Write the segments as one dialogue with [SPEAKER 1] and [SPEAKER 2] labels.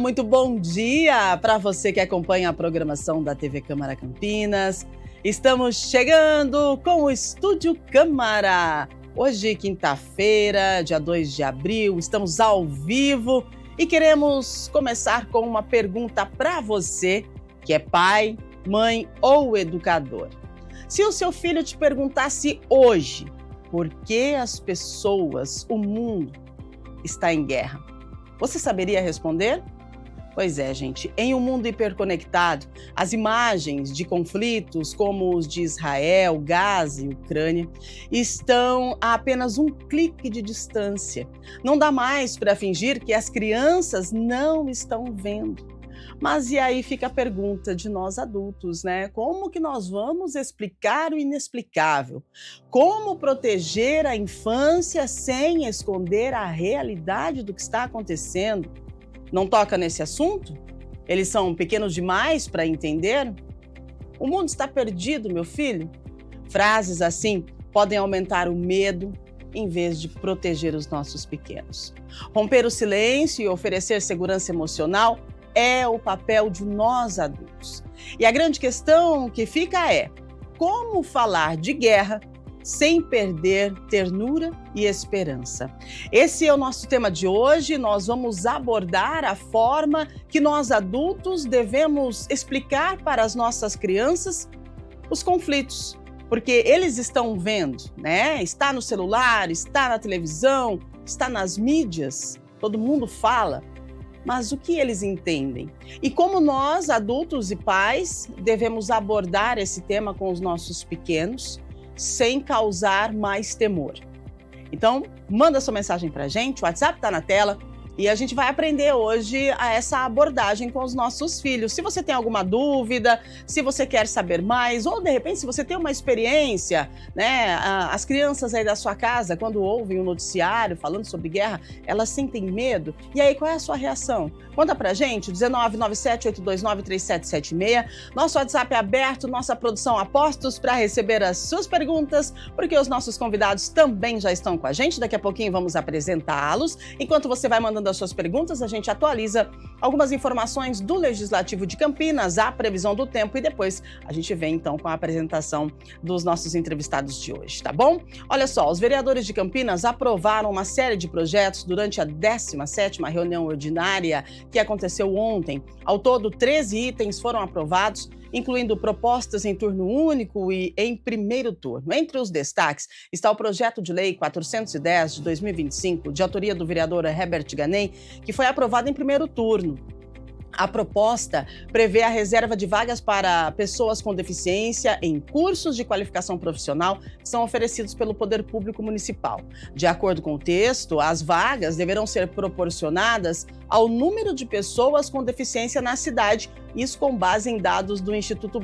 [SPEAKER 1] muito bom dia para você que acompanha a programação da TV Câmara Campinas. Estamos chegando com o Estúdio Câmara. Hoje, quinta-feira, dia 2 de abril, estamos ao vivo e queremos começar com uma pergunta para você que é pai, mãe ou educador. Se o seu filho te perguntasse hoje por que as pessoas, o mundo está em guerra, você saberia responder? Pois é, gente, em um mundo hiperconectado, as imagens de conflitos como os de Israel, Gaza e Ucrânia estão a apenas um clique de distância. Não dá mais para fingir que as crianças não estão vendo. Mas e aí fica a pergunta de nós adultos, né? Como que nós vamos explicar o inexplicável? Como proteger a infância sem esconder a realidade do que está acontecendo? Não toca nesse assunto? Eles são pequenos demais para entender? O mundo está perdido, meu filho? Frases assim podem aumentar o medo em vez de proteger os nossos pequenos. Romper o silêncio e oferecer segurança emocional é o papel de nós adultos. E a grande questão que fica é: como falar de guerra sem perder ternura e esperança? Esse é o nosso tema de hoje. Nós vamos abordar a forma que nós adultos devemos explicar para as nossas crianças os conflitos, porque eles estão vendo, né? Está no celular, está na televisão, está nas mídias, todo mundo fala. Mas o que eles entendem? E como nós, adultos e pais, devemos abordar esse tema com os nossos pequenos sem causar mais temor? Então, manda sua mensagem para a gente, o WhatsApp está na tela, e a gente vai aprender hoje essa abordagem com os nossos filhos. Se você tem alguma dúvida, se você quer saber mais, ou de repente se você tem uma experiência, né? As crianças aí da sua casa, quando ouvem um noticiário falando sobre guerra, elas sentem medo. E aí, qual é a sua reação? Conta pra gente, 19978293776. Nosso WhatsApp é aberto, nossa produção a postos para receber as suas perguntas, porque os nossos convidados também já estão com a gente. Daqui a pouquinho vamos apresentá-los. Enquanto você vai mandando as suas perguntas, a gente atualiza algumas informações do Legislativo de Campinas, a previsão do tempo, e depois a gente vem então com a apresentação dos nossos entrevistados de hoje, tá bom? Olha só, os vereadores de Campinas aprovaram uma série de projetos durante a 17ª reunião ordinária que aconteceu ontem. Ao todo, 13 itens foram aprovados, incluindo propostas em turno único e em primeiro turno. Entre os destaques está o projeto de lei 410 de 2025, de autoria do vereador Herbert Ganem, que foi aprovado em primeiro turno. A proposta prevê a reserva de vagas para pessoas com deficiência em cursos de qualificação profissional que são oferecidos pelo Poder Público Municipal. De acordo com o texto, as vagas deverão ser proporcionadas ao número de pessoas com deficiência na cidade, isso com base em dados do Instituto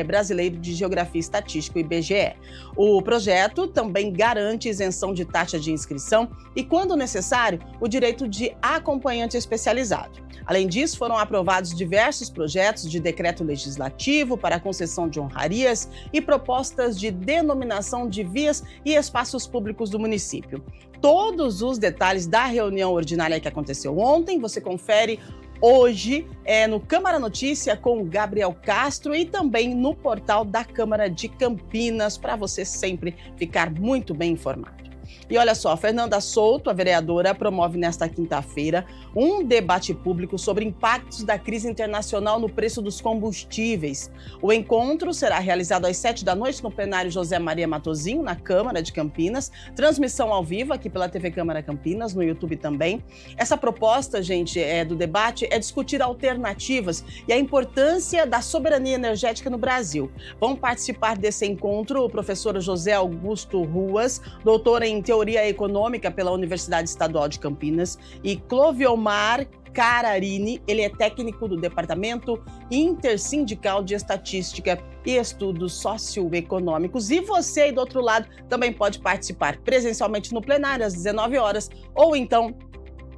[SPEAKER 1] Brasileiro de Geografia e Estatística, o IBGE. O projeto também garante isenção de taxa de inscrição e, quando necessário, o direito de acompanhante especializado. Além disso, foram aprovados diversos projetos de decreto legislativo para a concessão de honrarias e propostas de denominação de vias e espaços públicos do município. Todos os detalhes da reunião ordinária que aconteceu ontem, você confere hoje no Câmara Notícia com o Gabriel Castro e também no portal da Câmara de Campinas, para você sempre ficar muito bem informado. E olha só, Fernanda Souto, a vereadora, promove nesta quinta-feira um debate público sobre impactos da crise internacional no preço dos combustíveis. O encontro será realizado às 19h no plenário José Maria Matosinho, na Câmara de Campinas. Transmissão ao vivo aqui pela TV Câmara Campinas, no YouTube também. Essa proposta, gente, do debate é discutir alternativas e a importância da soberania energética no Brasil. Vão participar desse encontro o professor José Augusto Ruas, doutor em Teoria Econômica pela Universidade Estadual de Campinas, e Cloviomar Cararini, ele é técnico do Departamento Intersindical de Estatística e Estudos Socioeconômicos. E você aí do outro lado também pode participar presencialmente no plenário às 19h ou então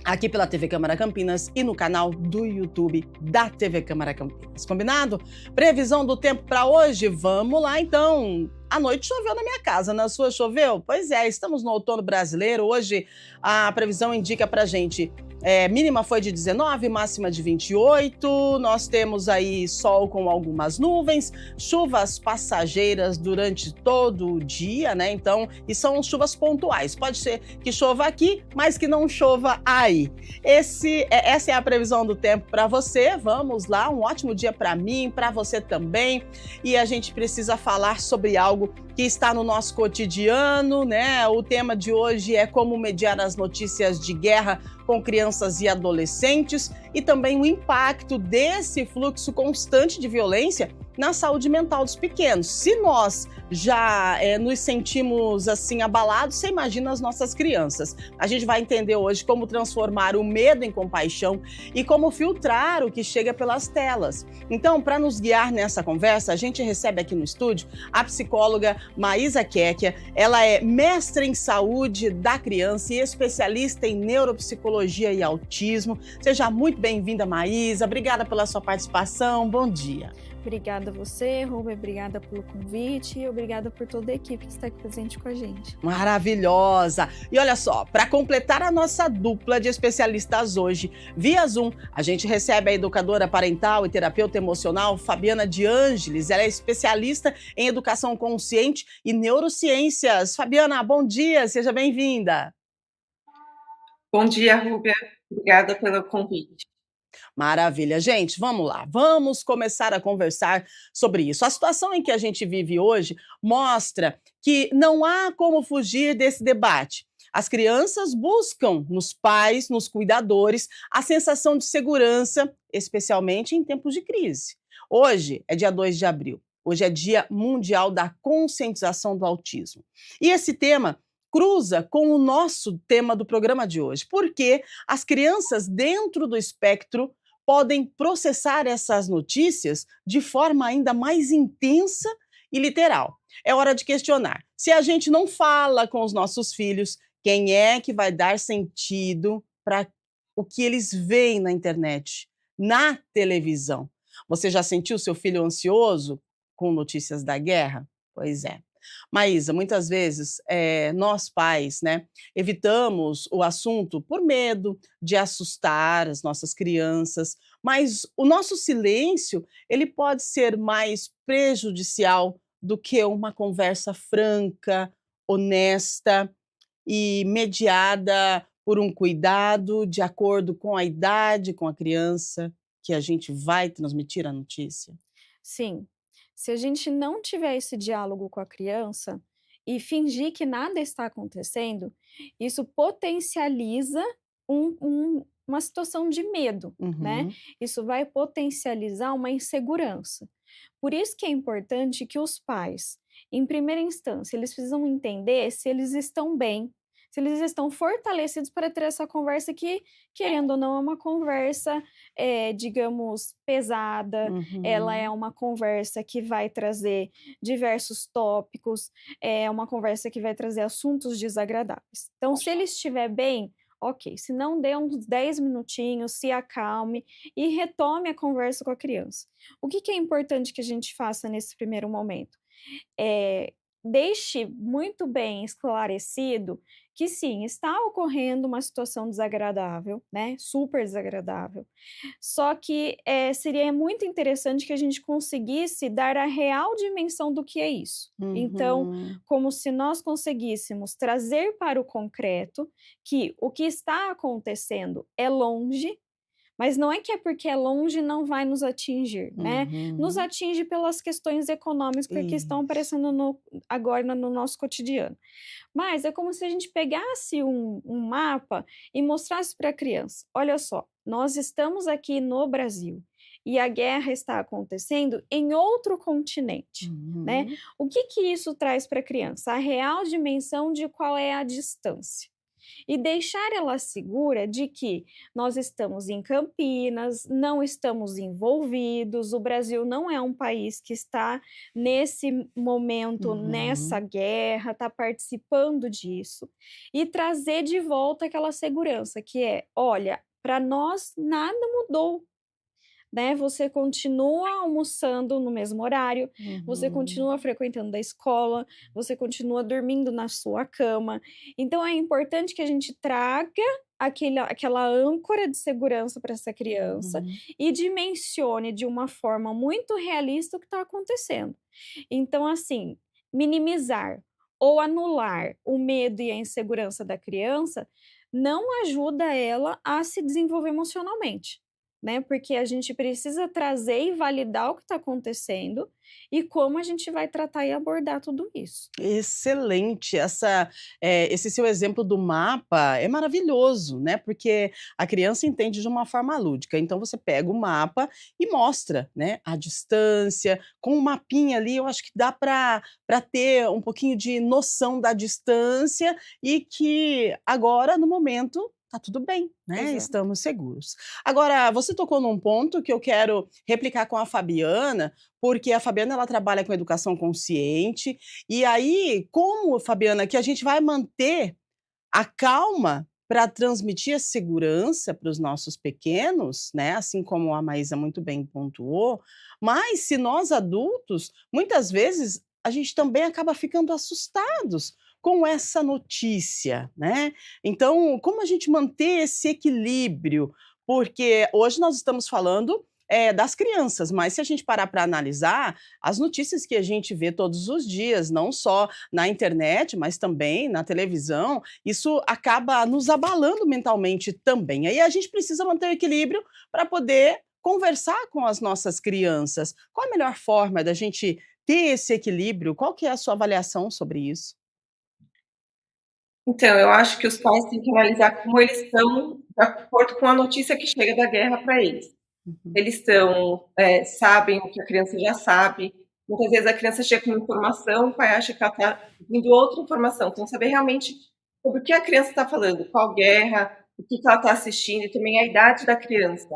[SPEAKER 1] aqui pela TV Câmara Campinas e no canal do YouTube da TV Câmara Campinas. Combinado? Previsão do tempo para hoje? Vamos lá então! À noite choveu na minha casa, na sua choveu? Pois é, estamos no outono brasileiro. Hoje a previsão indica pra gente mínima foi de 19, máxima de 28. Nós temos aí sol com algumas nuvens, chuvas passageiras durante todo o dia, né? Então, e são chuvas pontuais. Pode ser que chova aqui, mas que não chova aí. Essa é a previsão do tempo para você. Vamos lá, um ótimo dia para mim, para você também. E a gente precisa falar sobre algo que está no nosso cotidiano, né? O tema de hoje é como mediar as notícias de guerra com crianças e adolescentes e também o impacto desse fluxo constante de violência na saúde mental dos pequenos. Se nós já nos sentimos assim abalados, você imagina as nossas crianças. A gente vai entender hoje como transformar o medo em compaixão e como filtrar o que chega pelas telas. Então, para nos guiar nessa conversa, a gente recebe aqui no estúdio a psicóloga Maísa Kekia. Ela é mestra em saúde da criança e especialista em neuropsicologia e autismo. Seja muito bem-vinda, Maísa. Obrigada pela sua participação. Bom dia.
[SPEAKER 2] Obrigada a você, Rubem, obrigada pelo convite e obrigada por toda a equipe que está aqui presente com a gente.
[SPEAKER 1] Maravilhosa! E olha só, para completar a nossa dupla de especialistas hoje, via Zoom, a gente recebe a educadora parental e terapeuta emocional Fabiana de Ângeles. Ela é especialista em educação consciente e neurociências. Fabiana, bom dia, seja bem-vinda.
[SPEAKER 3] Bom dia, Rúbia. Obrigada pelo convite.
[SPEAKER 1] Maravilha. Gente, vamos lá. Vamos começar a conversar sobre isso. A situação em que a gente vive hoje mostra que não há como fugir desse debate. As crianças buscam nos pais, nos cuidadores, a sensação de segurança, especialmente em tempos de crise. Hoje é dia 2 de abril. Hoje é Dia Mundial da Conscientização do Autismo. E esse tema cruza com o nosso tema do programa de hoje, porque as crianças dentro do espectro podem processar essas notícias de forma ainda mais intensa e literal. É hora de questionar. Se a gente não fala com os nossos filhos, quem é que vai dar sentido para o que eles veem na internet, na televisão? Você já sentiu seu filho ansioso com notícias da guerra? Pois é. Maísa, muitas vezes nós pais, né, evitamos o assunto por medo de assustar as nossas crianças, mas o nosso silêncio ele pode ser mais prejudicial do que uma conversa franca, honesta e mediada por um cuidado de acordo com a idade, com a criança que a gente vai transmitir a notícia.
[SPEAKER 2] Sim, se a gente não tiver esse diálogo com a criança e fingir que nada está acontecendo, isso potencializa uma situação de medo, né?
[SPEAKER 1] Uhum.
[SPEAKER 2] Isso vai potencializar uma insegurança. Por isso que é importante que os pais, em primeira instância, eles precisam entender se eles estão bem, se eles estão fortalecidos para ter essa conversa que, querendo ou não, é uma conversa, digamos, pesada, ela é
[SPEAKER 1] Uhum.
[SPEAKER 2] uma conversa que vai trazer diversos tópicos, é uma conversa que vai trazer assuntos desagradáveis. Então, se ele estiver bem, ok, se não, dê uns 10 minutinhos, se acalme e retome a conversa com a criança. O que que é importante que a gente faça nesse primeiro momento? Deixe muito bem esclarecido que sim, está ocorrendo uma situação desagradável, né, super desagradável, só que, seria muito interessante que a gente conseguisse dar a real dimensão do que é isso. Então,
[SPEAKER 1] Uhum.
[SPEAKER 2] como se nós conseguíssemos trazer para o concreto que o que está acontecendo é longe, mas não é que é porque é longe não vai nos atingir, né? Nos
[SPEAKER 1] Uhum.
[SPEAKER 2] atinge pelas questões econômicas que estão
[SPEAKER 1] Isso.
[SPEAKER 2] aparecendo agora no nosso cotidiano. Mas é como se a gente pegasse um mapa e mostrasse para a criança: olha só, nós estamos aqui no Brasil e a guerra está acontecendo em outro continente, né?
[SPEAKER 1] Uhum.
[SPEAKER 2] O que que isso traz para a criança? A real dimensão de qual é a distância e deixar ela segura de que nós estamos em Campinas, não estamos envolvidos, o Brasil não é um país que está nesse momento, nessa
[SPEAKER 1] Uhum.
[SPEAKER 2] guerra, está participando disso, e trazer de volta aquela segurança que é: olha, para nós nada mudou. né, você continua almoçando no mesmo horário, você
[SPEAKER 1] Uhum.
[SPEAKER 2] continua frequentando a escola, você continua dormindo na sua cama. Então é importante que a gente traga aquela âncora de segurança para essa criança
[SPEAKER 1] Uhum.
[SPEAKER 2] e dimensione de uma forma muito realista o que está acontecendo. Então, assim, minimizar ou anular o medo e a insegurança da criança não ajuda ela a se desenvolver emocionalmente, né? Porque a gente precisa trazer e validar o que está acontecendo e como a gente vai tratar e abordar tudo isso.
[SPEAKER 1] Excelente, esse seu exemplo do mapa é maravilhoso, né, porque a criança entende de uma forma lúdica, então você pega o mapa e mostra, né, a distância, com um mapinha ali eu acho que dá para ter um pouquinho de noção da distância e que agora no momento tá tudo bem, né,
[SPEAKER 2] Exato.
[SPEAKER 1] estamos seguros. Agora você tocou num ponto que eu quero replicar com a Fabiana, porque a Fabiana ela trabalha com educação consciente, e aí, como, Fabiana, que a gente vai manter a calma para transmitir a segurança para os nossos pequenos, né, assim como a Maísa muito bem pontuou, mas se nós adultos, muitas vezes, a gente também acaba ficando assustados com essa notícia, né. Então, como a gente manter esse equilíbrio? Porque hoje nós estamos falando, das crianças, mas se a gente parar para analisar, as notícias que a gente vê todos os dias, não só na internet, mas também na televisão, isso acaba nos abalando mentalmente também. Aí a gente precisa manter o equilíbrio para poder conversar com as nossas crianças. Qual a melhor forma da gente ter esse equilíbrio? Qual que é a sua avaliação sobre isso?
[SPEAKER 3] Então, eu acho que os pais têm que analisar como eles estão de acordo com a notícia que chega da guerra para eles.
[SPEAKER 1] Uhum.
[SPEAKER 3] Eles sabem o que a criança já sabe. Muitas vezes a criança chega com uma informação, o pai acha que ela está vindo outra informação. Então, saber realmente sobre o que a criança está falando, qual guerra, o que ela está assistindo e também a idade da criança.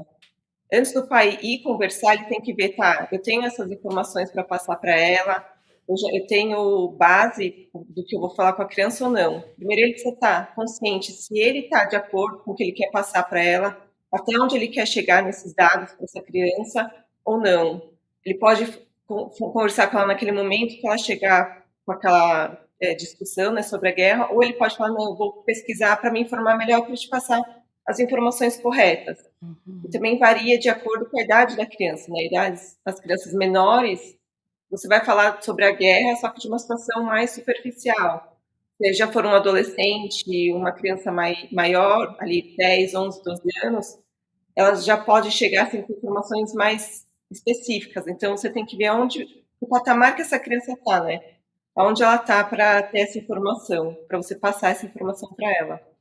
[SPEAKER 3] Antes do pai ir conversar, ele tem que ver, tá, eu tenho essas informações para passar para ela, eu tenho base do que eu vou falar com a criança ou não. Primeiro ele precisa estar consciente se ele está de acordo com o que ele quer passar para ela, até onde ele quer chegar nesses dados para essa criança ou não. Ele pode conversar com ela naquele momento que ela chegar com aquela discussão, né, sobre a guerra, ou ele pode falar, não, eu vou pesquisar para me informar melhor para te passar as informações corretas. E
[SPEAKER 1] Uhum.
[SPEAKER 3] também varia de acordo com a idade da criança, né, idades das crianças menores, você vai falar sobre a guerra, só que de uma situação mais superficial. Se já for um adolescente, uma criança maior, ali 10, 11, 12 anos, ela já pode chegar assim, com informações mais específicas. Então, você tem que ver onde, o patamar que essa criança está, né? Onde ela está para ter essa informação, para você passar essa informação para ela.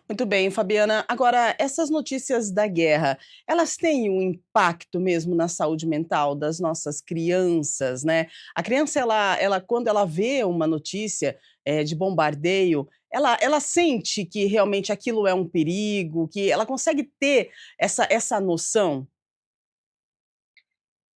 [SPEAKER 1] Muito bem, Fabiana. Agora, essas notícias da guerra, elas têm um impacto mesmo na saúde mental das nossas crianças, né? A criança, ela quando ela vê uma notícia, de bombardeio, ela sente que realmente aquilo é um perigo, que ela consegue ter essa noção?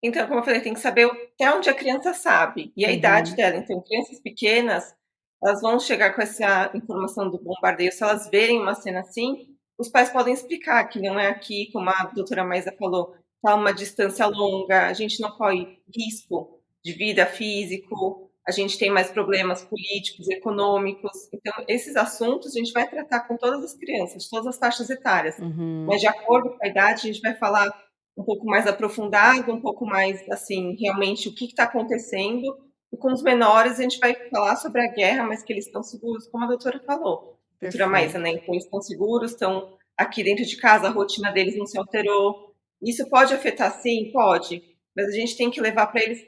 [SPEAKER 3] Então, como eu falei, tem que saber até onde a criança sabe e a idade
[SPEAKER 1] Uhum.
[SPEAKER 3] dela. Então, crianças pequenas, elas vão chegar com essa informação do bombardeio. Se elas verem uma cena assim, os pais podem explicar que não é aqui, como a doutora Maisa falou, está uma distância longa, a gente não corre risco de vida físico, a gente tem mais problemas políticos, econômicos. Então, esses assuntos a gente vai tratar com todas as crianças, todas as faixas etárias.
[SPEAKER 1] Uhum.
[SPEAKER 3] Mas, de acordo com a idade, a gente vai falar um pouco mais aprofundado, um pouco mais, assim, realmente o que está acontecendo. E com os menores, a gente vai falar sobre a guerra, mas que eles estão seguros, como a doutora falou, doutora Maísa, né?
[SPEAKER 1] Perfeito.
[SPEAKER 3] Então, eles estão seguros, estão aqui dentro de casa, a rotina deles não se alterou. Isso pode afetar, sim? Pode. Mas a gente tem que levar para eles,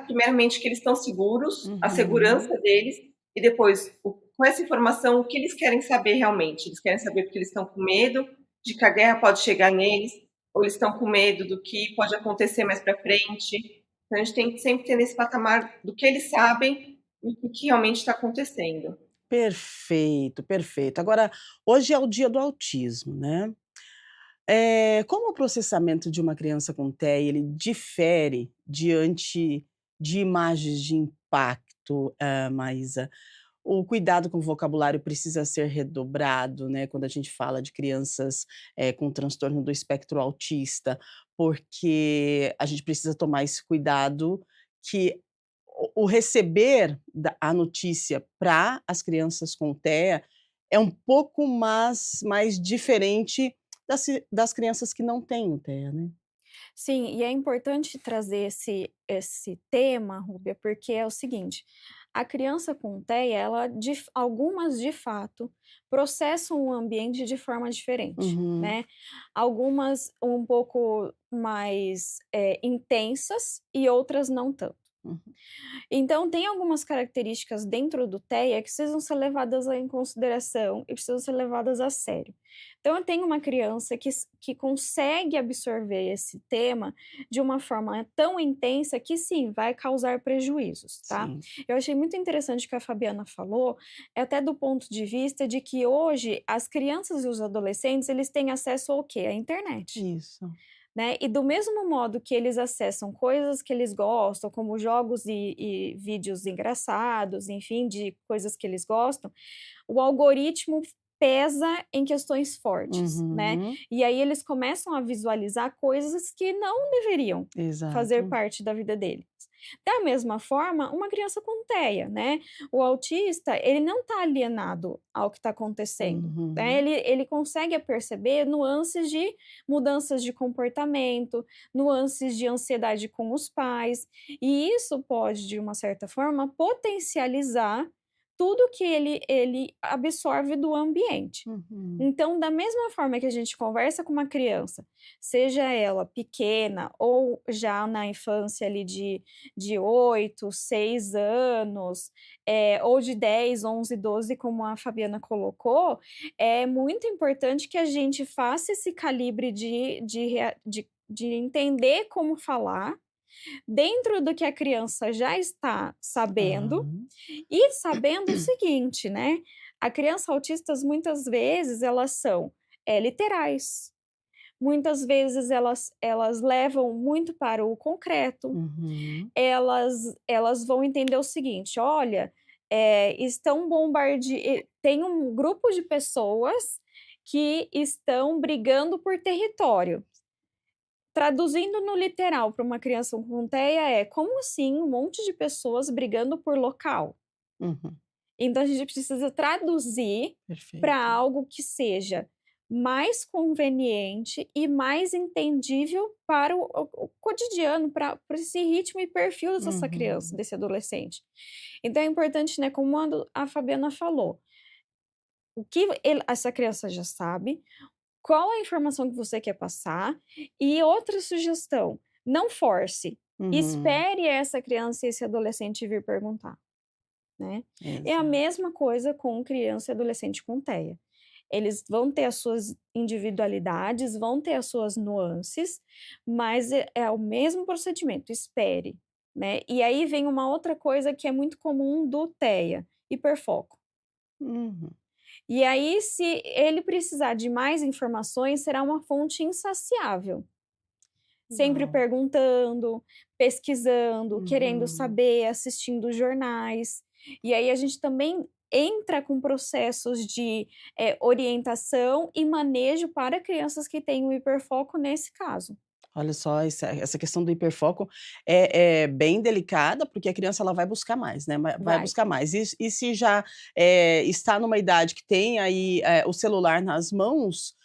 [SPEAKER 3] primeiramente, que eles estão seguros, a
[SPEAKER 1] Uhum.
[SPEAKER 3] segurança deles, e depois, com essa informação, o que eles querem saber realmente. Eles querem saber porque eles estão com medo de que a guerra pode chegar neles, ou eles estão com medo do que pode acontecer mais para frente. Então, a gente tem que sempre ter nesse patamar do que eles sabem e o que realmente está acontecendo.
[SPEAKER 1] Perfeito, perfeito. Agora, hoje é o dia do autismo, né? Como o processamento de uma criança com TEA, ele difere diante de imagens de impacto, Maísa? O cuidado com o vocabulário precisa ser redobrado, né, quando a gente fala de crianças, com transtorno do espectro autista, porque a gente precisa tomar esse cuidado que o receber a notícia para as crianças com TEA é um pouco mais diferente das crianças que não têm o TEA, né.
[SPEAKER 2] Sim, e é importante trazer esse tema, Rúbia, porque é o seguinte: a criança com TEA, algumas de fato processam o ambiente de forma diferente,
[SPEAKER 1] Uhum,
[SPEAKER 2] né? Algumas um pouco mais intensas e outras não tanto.
[SPEAKER 1] uhum,
[SPEAKER 2] Então, tem algumas características dentro do TEA que precisam ser levadas em consideração e precisam ser levadas a sério. Então, eu tenho uma criança que consegue absorver esse tema de uma forma tão intensa que, sim, vai causar prejuízos, tá?
[SPEAKER 1] sim,
[SPEAKER 2] Eu achei muito interessante o que a Fabiana falou, até do ponto de vista de que hoje as crianças e os adolescentes eles têm acesso ao quê? À internet.
[SPEAKER 1] isso.
[SPEAKER 2] Né, e do mesmo modo que eles acessam coisas que eles gostam, como jogos e vídeos engraçados, enfim, de coisas que eles gostam, o algoritmo pesa em questões fortes, né.
[SPEAKER 1] Uhum,
[SPEAKER 2] E aí eles começam a visualizar coisas que não deveriam fazer
[SPEAKER 1] exato.
[SPEAKER 2] parte da vida deles. Da mesma forma, uma criança com TEA, né, o autista, ele não está alienado ao que está acontecendo, né,
[SPEAKER 1] Uhum,
[SPEAKER 2] ele consegue perceber nuances de mudanças de comportamento, nuances de ansiedade com os pais, e isso pode, de uma certa forma, potencializar tudo que ele absorve do ambiente.
[SPEAKER 1] uhum,
[SPEAKER 2] Então, da mesma forma que a gente conversa com uma criança, seja ela pequena ou já na infância ali de 8, 6 anos, ou de 10, 11, 12, como a Fabiana colocou, é muito importante que a gente faça esse calibre de entender como falar, dentro do que a criança já está sabendo,
[SPEAKER 1] aham,
[SPEAKER 2] e sabendo o seguinte, né, a criança autistas muitas vezes elas são, literais, muitas vezes elas levam muito para o concreto,
[SPEAKER 1] uhum,
[SPEAKER 2] elas vão entender o seguinte: "Olha, estão tem um grupo de pessoas que estão brigando por território". Traduzindo no literal para uma criança com TEA é: "Como assim um monte de pessoas brigando por local?".
[SPEAKER 1] uhum,
[SPEAKER 2] Então a gente precisa traduzir para
[SPEAKER 1] perfeito.
[SPEAKER 2] algo que seja mais conveniente e mais entendível para o cotidiano, para esse ritmo e perfil dessa criança,
[SPEAKER 1] Uhum,
[SPEAKER 2] desse adolescente. Então é importante, né, como a Fabiana falou, o que essa criança já sabe, qual a informação que você quer passar, e outra sugestão, não force,
[SPEAKER 1] uhum,
[SPEAKER 2] espere essa criança e esse adolescente vir perguntar. Né. É a
[SPEAKER 1] exato.
[SPEAKER 2] mesma coisa com criança e adolescente com TEA. Eles vão ter as suas individualidades, vão ter as suas nuances, mas é o mesmo procedimento, espere, né. E aí vem uma outra coisa que é muito comum do TEA, hiperfoco.
[SPEAKER 1] Uhum,
[SPEAKER 2] E aí se ele precisar de mais informações, será uma fonte insaciável. Sempre
[SPEAKER 1] uau.
[SPEAKER 2] perguntando, pesquisando, querendo
[SPEAKER 1] Uhum.
[SPEAKER 2] saber, assistindo jornais. E aí a gente também entra com processos de, orientação e manejo para crianças que têm o hiperfoco nesse caso.
[SPEAKER 1] Olha só, essa questão do hiperfoco é bem delicada, porque a criança ela vai buscar mais, né, vai
[SPEAKER 2] Vai.
[SPEAKER 1] buscar mais. E se já, está numa idade que tem aí, o celular nas mãos,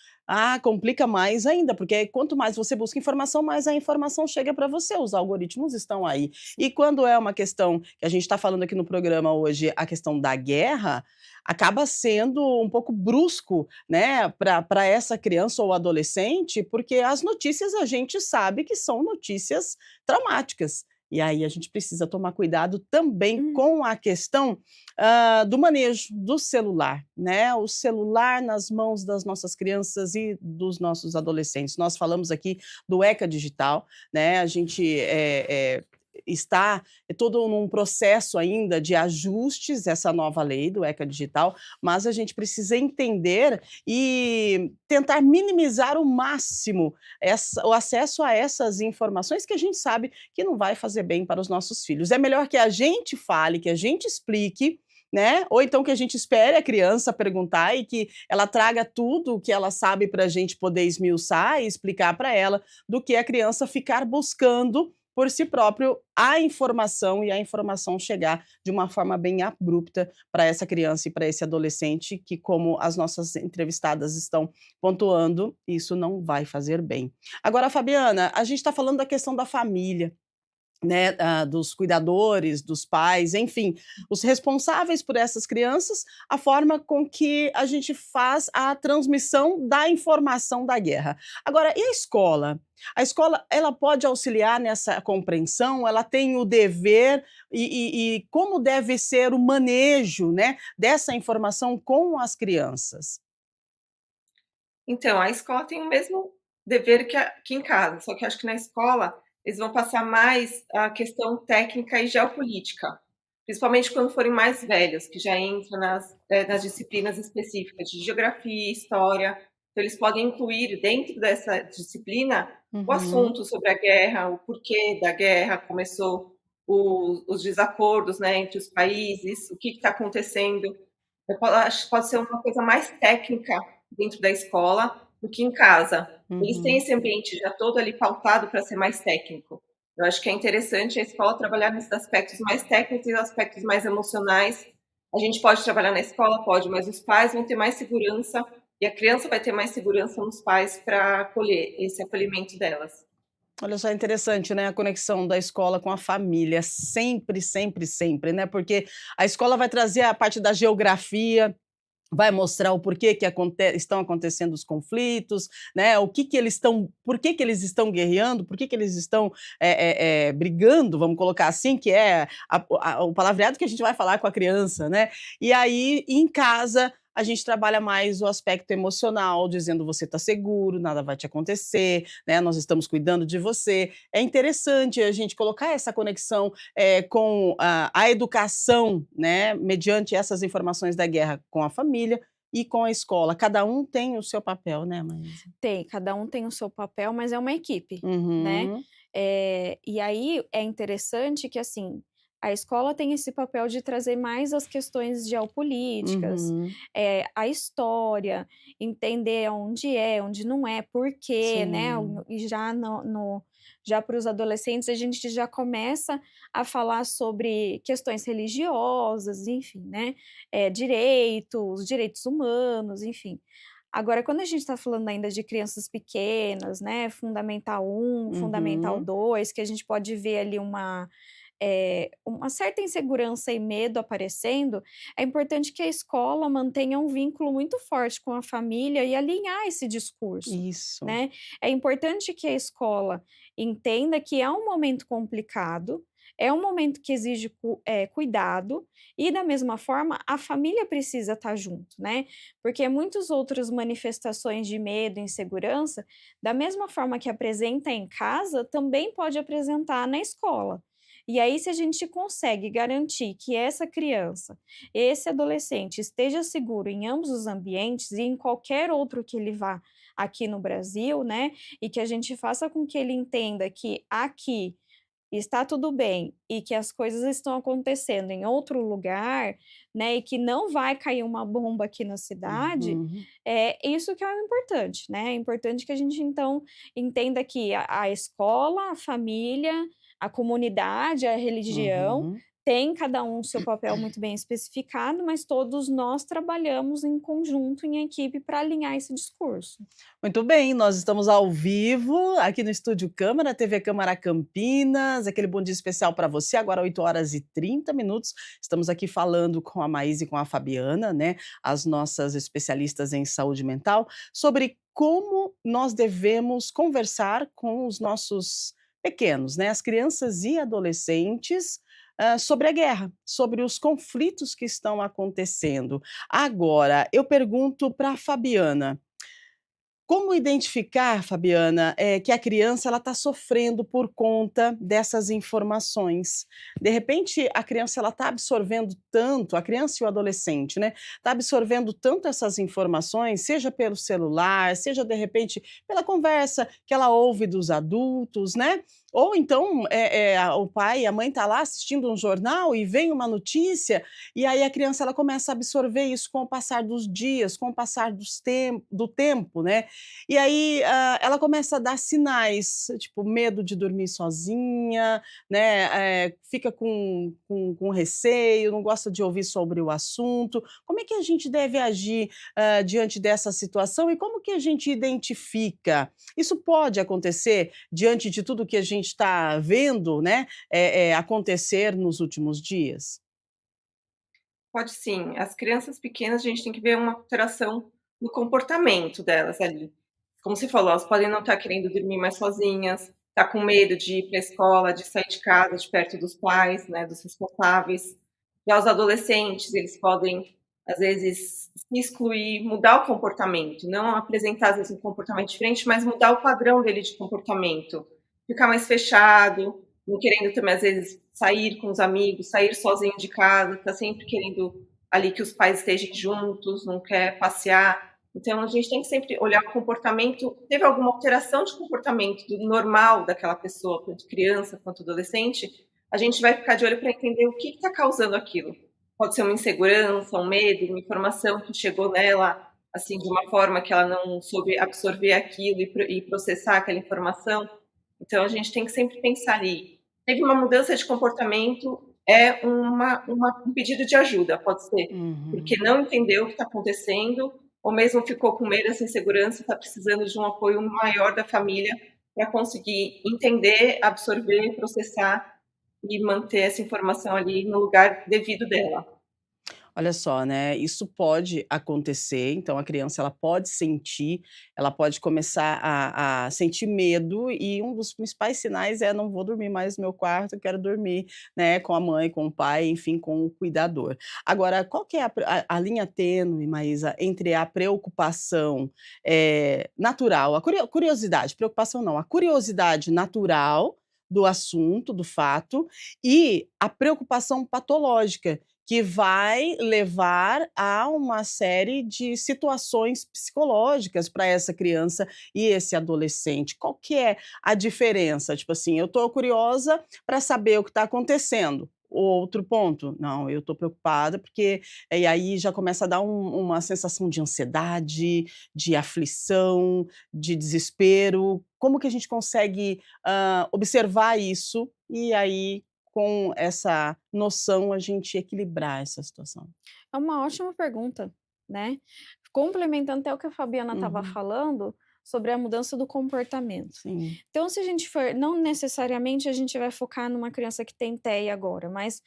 [SPEAKER 1] complica mais ainda, porque quanto mais você busca informação, mais a informação chega para você, os algoritmos estão aí.
[SPEAKER 2] Sim.
[SPEAKER 1] E quando é uma questão que a gente está falando aqui no programa hoje, a questão da guerra, acaba sendo um pouco brusco, né, para essa criança ou adolescente, porque as notícias a gente sabe que são notícias traumáticas. E aí a gente precisa tomar cuidado também
[SPEAKER 2] Hum.
[SPEAKER 1] com a questão, do manejo do celular, né, o celular nas mãos das nossas crianças e dos nossos adolescentes. Nós falamos aqui do ECA digital, né, a gente, está todo num processo ainda de ajustes, essa nova lei do ECA digital, mas a gente precisa entender e tentar minimizar o máximo o acesso a essas informações que a gente sabe que não vai fazer bem para os nossos filhos. É melhor que a gente fale, que a gente explique, né? Ou então que a gente espere a criança perguntar e que ela traga tudo o que ela sabe para a gente poder esmiuçar e explicar para ela, do que a criança ficar buscando por si próprio a informação e a informação chegar de uma forma bem abrupta para essa criança e para esse adolescente, que, como as nossas entrevistadas estão pontuando, isso não vai fazer bem. Agora, Fabiana, a gente está falando da questão da família, né, dos cuidadores, dos pais, enfim, os responsáveis por essas crianças, a forma com que a gente faz a transmissão da informação da guerra. Agora, e a escola? A escola, ela pode auxiliar nessa compreensão? Ela tem o dever e como deve ser o manejo, né, dessa informação com as crianças?
[SPEAKER 3] Então, a escola tem o mesmo dever que em casa, só que eu acho que na escola eles vão passar mais a questão técnica e geopolítica, principalmente quando forem mais velhos, que já entram nas disciplinas específicas de geografia, história. Então eles podem incluir dentro dessa disciplina o
[SPEAKER 1] Uhum.
[SPEAKER 3] assunto sobre a guerra, o porquê da guerra, começou os desacordos, né, entre os países, o que está acontecendo. Acho que pode ser uma coisa mais técnica dentro da escola do que em casa. Eles têm
[SPEAKER 1] Uhum.
[SPEAKER 3] esse ambiente já todo ali pautado para ser mais técnico. Eu acho que é interessante a escola trabalhar nesses aspectos mais técnicos e aspectos mais emocionais. A gente pode trabalhar na escola? Pode, mas os pais vão ter mais segurança e a criança vai ter mais segurança nos pais para acolher esse acolhimento delas.
[SPEAKER 1] Olha só, interessante, né, a conexão da escola com a família, sempre, sempre, sempre, né, porque a escola vai trazer a parte da geografia, vai mostrar o porquê que estão acontecendo os conflitos, né, o que que eles estão por que eles estão guerreando, por que que eles estão, brigando, vamos colocar assim, que é o palavreado que a gente vai falar com a criança, né. E aí, em casa, a gente trabalha mais o aspecto emocional, dizendo: "Você está seguro, nada vai te acontecer, né, nós estamos cuidando de você". É interessante a gente colocar essa conexão, com a educação, né, mediante essas informações da guerra com a família e com a escola. Cada um tem o seu papel, né, Maísa?
[SPEAKER 2] Tem, cada um tem o seu papel, mas é uma equipe, né.
[SPEAKER 1] Uhum,
[SPEAKER 2] E aí é interessante que, assim, a escola tem esse papel de trazer mais as questões geopolíticas,
[SPEAKER 1] uhum.
[SPEAKER 2] a história, entender onde é, onde não é, por quê, né,
[SPEAKER 1] Sim.
[SPEAKER 2] e já já para os adolescentes a gente já começa a falar sobre questões religiosas, enfim, né, direitos humanos, enfim. Agora, quando a gente está falando ainda de crianças pequenas, né, fundamental um, fundamental
[SPEAKER 1] Uhum.
[SPEAKER 2] 2, que a gente pode ver ali uma certa insegurança e medo aparecendo, é importante que a escola mantenha um vínculo muito forte com a família e alinhar esse discurso,
[SPEAKER 1] Isso.
[SPEAKER 2] né. É importante que a escola entenda que é um momento complicado, é um momento que exige cuidado, e da mesma forma a família precisa estar junto, né, porque muitas outras manifestações de medo e insegurança, da mesma forma que apresenta em casa, também pode apresentar na escola. E aí, se a gente consegue garantir que essa criança, esse adolescente esteja seguro em ambos os ambientes e em qualquer outro que ele vá aqui no Brasil, né, e que a gente faça com que ele entenda que aqui está tudo bem e que as coisas estão acontecendo em outro lugar, né, e que não vai cair uma bomba aqui na cidade,
[SPEAKER 1] Uhum.
[SPEAKER 2] é isso que é o importante, né. É importante que a gente então entenda que a escola, a família, a comunidade, a religião,
[SPEAKER 1] Uhum.
[SPEAKER 2] tem cada um o seu papel muito bem especificado, mas todos nós trabalhamos em conjunto, em equipe, para alinhar esse discurso.
[SPEAKER 1] Muito bem, nós estamos ao vivo aqui no Estúdio Câmara, TV Câmara Campinas, aquele bom dia especial para você, agora 8h30. Estamos aqui falando com a Maísa e com a Fabiana, né, as nossas especialistas em saúde mental, sobre como nós devemos conversar com os nossos pequenos, né, as crianças e adolescentes, sobre a guerra, sobre os conflitos que estão acontecendo. Agora, eu pergunto para a Fabiana, como identificar, Fabiana, que a criança ela está sofrendo por conta dessas informações? De repente, a criança ela está absorvendo tanto, a criança e o adolescente, né, está absorvendo tanto essas informações, seja pelo celular, seja de repente pela conversa que ela ouve dos adultos, né, Ou então, o pai, a mãe está lá assistindo um jornal e vem uma notícia, e aí a criança ela começa a absorver isso com o passar dos dias, com o passar do tempo, né. E aí, ela começa a dar sinais, tipo medo de dormir sozinha, né, fica com receio, não gosta de ouvir sobre o assunto. Como é que a gente deve agir, diante dessa situação e como que a gente identifica? Isso pode acontecer diante de tudo que a gente está vendo, né, acontecer nos últimos dias?
[SPEAKER 3] Pode sim. As crianças pequenas, a gente tem que ver uma alteração no comportamento delas ali. Como você falou, elas podem não estar querendo dormir mais sozinhas, estar com medo de ir para a escola, de sair de casa, de perto dos pais, né, dos responsáveis. Já os adolescentes, eles podem, às vezes, se excluir, mudar o comportamento, não apresentar, às vezes, um comportamento diferente, mas mudar o padrão dele de comportamento. Ficar mais fechado, não querendo também, às vezes, sair com os amigos, sair sozinho de casa, tá sempre querendo ali que os pais estejam juntos, não quer passear. Então, a gente tem que sempre olhar o comportamento. Teve alguma alteração de comportamento do normal daquela pessoa, tanto criança quanto adolescente, a gente vai ficar de olho para entender o que está causando aquilo. Pode ser uma insegurança, um medo, uma informação que chegou nela assim de uma forma que ela não soube absorver aquilo e processar aquela informação. Então, a gente tem que sempre pensar ali. Teve uma mudança de comportamento, é um pedido de ajuda, pode ser, porque
[SPEAKER 1] Uhum.
[SPEAKER 3] não entendeu o que está acontecendo, ou mesmo ficou com medo, essa insegurança, está precisando de um apoio maior da família para conseguir entender, absorver, processar e manter essa informação ali no lugar devido dela.
[SPEAKER 1] Olha só, né, isso pode acontecer, então a criança ela pode sentir, ela pode começar a sentir medo e um dos principais sinais é: "Não vou dormir mais no meu quarto, eu quero dormir, né, com a mãe, com o pai, enfim, com o cuidador". Agora, qual que é a linha tênue, Maísa, entre a preocupação, natural, a curiosidade, preocupação não, a curiosidade natural do assunto, do fato, e a preocupação patológica, que vai levar a uma série de situações psicológicas para essa criança e esse adolescente. Qual que é a diferença? Tipo assim, eu estou curiosa para saber o que está acontecendo. Outro ponto, não, eu estou preocupada porque e aí já começa a dar uma sensação de ansiedade, de aflição, de desespero. Como que a gente consegue, observar isso e aí com essa noção, a gente equilibrar essa situação.
[SPEAKER 2] É uma ótima pergunta, né. Complementando até o que a Fabiana estava
[SPEAKER 1] Uhum,
[SPEAKER 2] falando, sobre a mudança do comportamento.
[SPEAKER 1] sim.
[SPEAKER 2] Então, se a gente for não necessariamente a gente vai focar numa criança que tem TEA agora, mas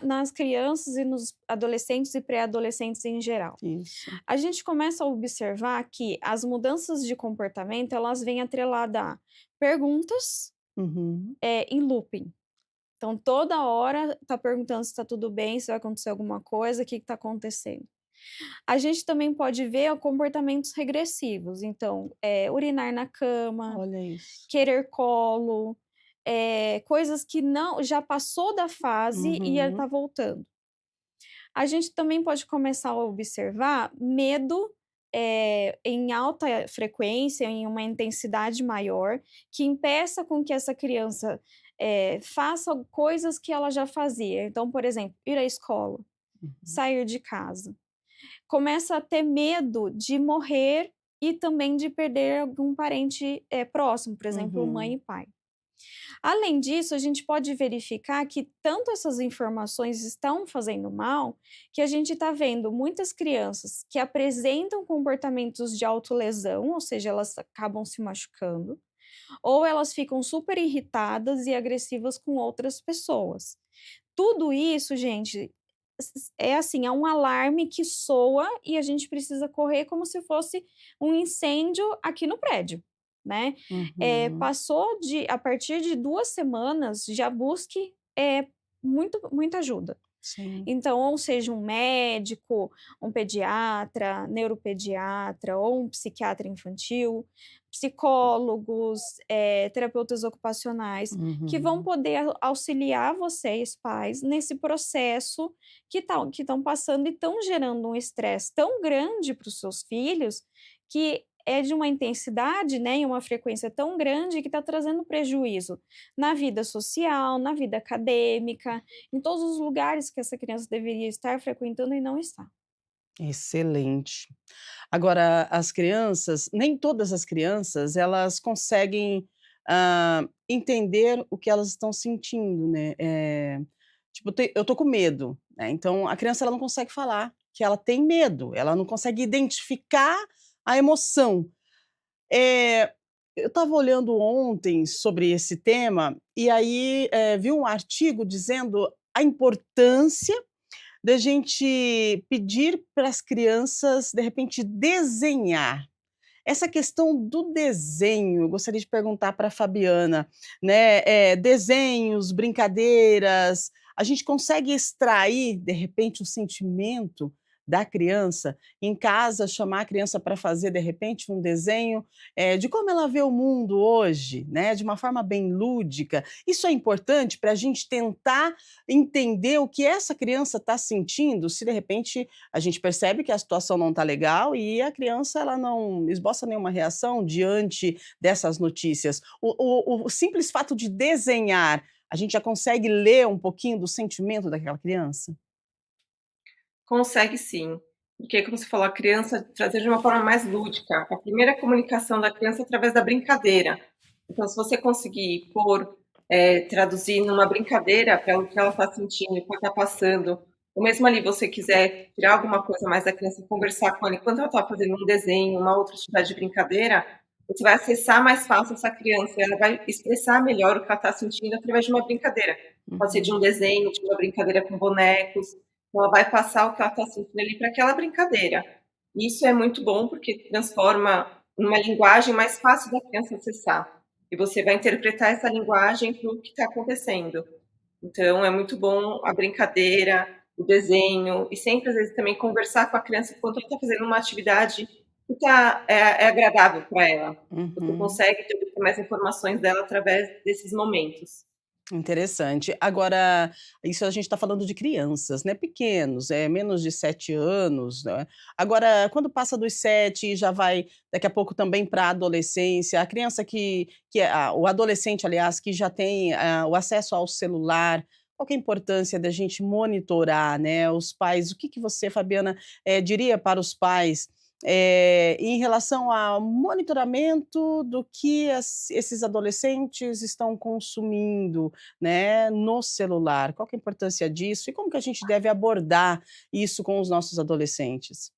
[SPEAKER 2] nas crianças e nos adolescentes e pré-adolescentes em geral.
[SPEAKER 1] Isso.
[SPEAKER 2] A gente começa a observar que as mudanças de comportamento, elas vêm atrelada a perguntas,
[SPEAKER 1] Uhum,
[SPEAKER 2] em looping. Então, toda hora tá perguntando se está tudo bem, se vai acontecer alguma coisa, o que está acontecendo. A gente também pode ver comportamentos regressivos, então, urinar na cama,
[SPEAKER 1] olha isso.
[SPEAKER 2] querer colo, coisas que não já passou da fase e ele
[SPEAKER 1] Uhum,
[SPEAKER 2] tá voltando. A gente também pode começar a observar medo, em alta frequência, em uma intensidade maior, que impeça com que essa criança, faça coisas que ela já fazia. Então, por exemplo, ir à escola,
[SPEAKER 1] uhum,
[SPEAKER 2] sair de casa. Começa a ter medo de morrer e também de perder algum parente, próximo, por exemplo, mãe
[SPEAKER 1] uhum,
[SPEAKER 2] e pai. Além disso, a gente pode verificar que tanto essas informações estão fazendo mal, que a gente está vendo muitas crianças que apresentam comportamentos de autolesão, ou seja, elas acabam se machucando, ou elas ficam super irritadas e agressivas com outras pessoas. Tudo isso, gente, é assim, é um alarme que soa e a gente precisa correr como se fosse um incêndio aqui no prédio, né.
[SPEAKER 1] uhum,
[SPEAKER 2] Passou de a partir de 2 semanas, já busque, muita ajuda.
[SPEAKER 1] sim.
[SPEAKER 2] Então, ou seja, um médico, um pediatra, neuropediatra ou um psiquiatra infantil, psicólogos, terapeutas ocupacionais, que vão
[SPEAKER 1] Uhum,
[SPEAKER 2] poder auxiliar vocês, pais, nesse processo que estão passando e estão gerando um estresse tão grande para os seus filhos, que é de uma intensidade, né, e uma frequência tão grande que está trazendo prejuízo na vida social, na vida acadêmica, em todos os lugares que essa criança deveria estar frequentando e não está.
[SPEAKER 1] Excelente. Agora, as crianças, nem todas as crianças, elas conseguem, entender o que elas estão sentindo, né. Tipo, eu tô com medo, né, então a criança ela não consegue falar que ela tem medo, ela não consegue identificar a emoção. Eh, eu estava olhando ontem sobre esse tema, e aí, vi um artigo dizendo a importância da gente pedir para as crianças, de repente, desenhar. Essa questão do desenho, eu gostaria de perguntar para a Fabiana, né, desenhos, brincadeiras, a gente consegue extrair, de repente, o sentimento da criança, em casa, chamar a criança para fazer, de repente, um desenho, de como ela vê o mundo hoje, né, de uma forma bem lúdica. Isso é importante para a gente tentar entender o que essa criança está sentindo, se de repente a gente percebe que a situação não está legal e a criança ela não esboça nenhuma reação diante dessas notícias. O simples fato de desenhar, a gente já consegue ler um pouquinho do sentimento daquela criança?
[SPEAKER 3] Consegue sim, porque como você falou, a criança trazer de uma forma mais lúdica. A primeira comunicação da criança é através da brincadeira. Então, se você conseguir pôr, traduzir numa brincadeira para o que ela está sentindo, o que está passando, ou mesmo ali você quiser tirar alguma coisa mais da criança, conversar com ela enquanto ela está fazendo um desenho, uma outra atividade de brincadeira, você vai acessar mais fácil essa criança, ela vai expressar melhor o que ela está sentindo através de uma brincadeira. Pode ser de
[SPEAKER 1] Uhum.
[SPEAKER 3] um desenho, de uma brincadeira com bonecos, ela vai passar o que ela está sentindo ali para aquela brincadeira. Isso é muito bom, porque transforma numa linguagem mais fácil da criança acessar. E você vai interpretar essa linguagem para o que está acontecendo. Então, é muito bom a brincadeira, o desenho, e sempre, às vezes, também conversar com a criança enquanto ela está fazendo uma atividade que é agradável para ela. Você
[SPEAKER 1] Uhum.
[SPEAKER 3] consegue ter mais informações dela através desses momentos.
[SPEAKER 1] Interessante. Agora, isso a gente está falando de crianças, né, pequenos, menos de 7 anos, né. Agora, quando passa dos 7 e já vai daqui a pouco também para a adolescência, a criança o adolescente, aliás, que já tem, o acesso ao celular, qual que é a importância da gente monitorar, né, os pais? O que que você, Fabiana, diria para os pais, em relação ao monitoramento do que esses adolescentes estão consumindo, né, no celular. Qual que é a importância disso e como que a gente deve abordar isso com os nossos adolescentes?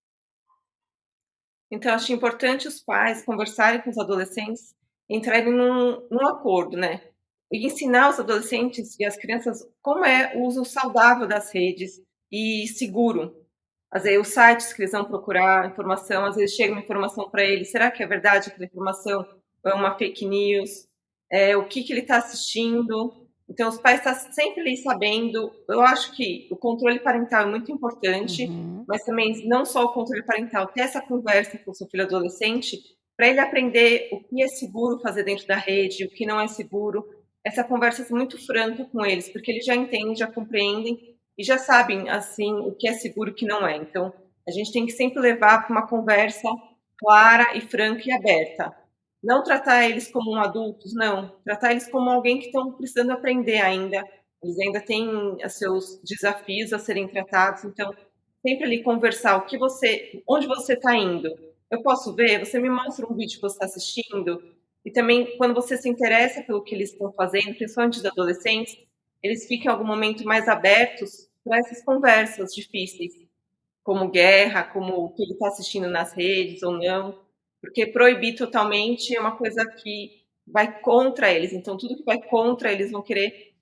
[SPEAKER 3] Então, acho importante os pais conversarem com os adolescentes, entrarem num acordo, né, e ensinar os adolescentes e as crianças como é o uso saudável das redes e seguro. Às vezes, os sites que eles vão procurar informação, às vezes chega uma informação para eles, será que é verdade aquela informação ou é uma fake news? O que que ele está assistindo? Então, os pais estão sempre ali sabendo. Eu acho que o controle parental é muito importante,
[SPEAKER 1] Uhum.
[SPEAKER 3] mas também não só o controle parental, ter essa conversa com o seu filho adolescente, para ele aprender o que é seguro fazer dentro da rede, o que não é seguro. Essa conversa é muito franca com eles, porque eles já entendem, já compreendem e já sabem, assim, o que é seguro e o que não é. Então, a gente tem que sempre levar para uma conversa clara e franca e aberta. Não tratar eles como adultos, não. Tratar eles como alguém que estão precisando aprender ainda. Eles ainda têm os seus desafios a serem tratados, então sempre ali conversar onde você está indo. Eu posso ver? Você me mostra um vídeo que você está assistindo? E também, quando você se interessa pelo que eles estão fazendo, principalmente os adolescentes, eles ficam em algum momento mais abertos para essas conversas difíceis, como guerra, como o que ele está assistindo nas redes ou não, porque proibir totalmente é uma coisa que vai contra eles. Então, tudo que vai contra eles vão querer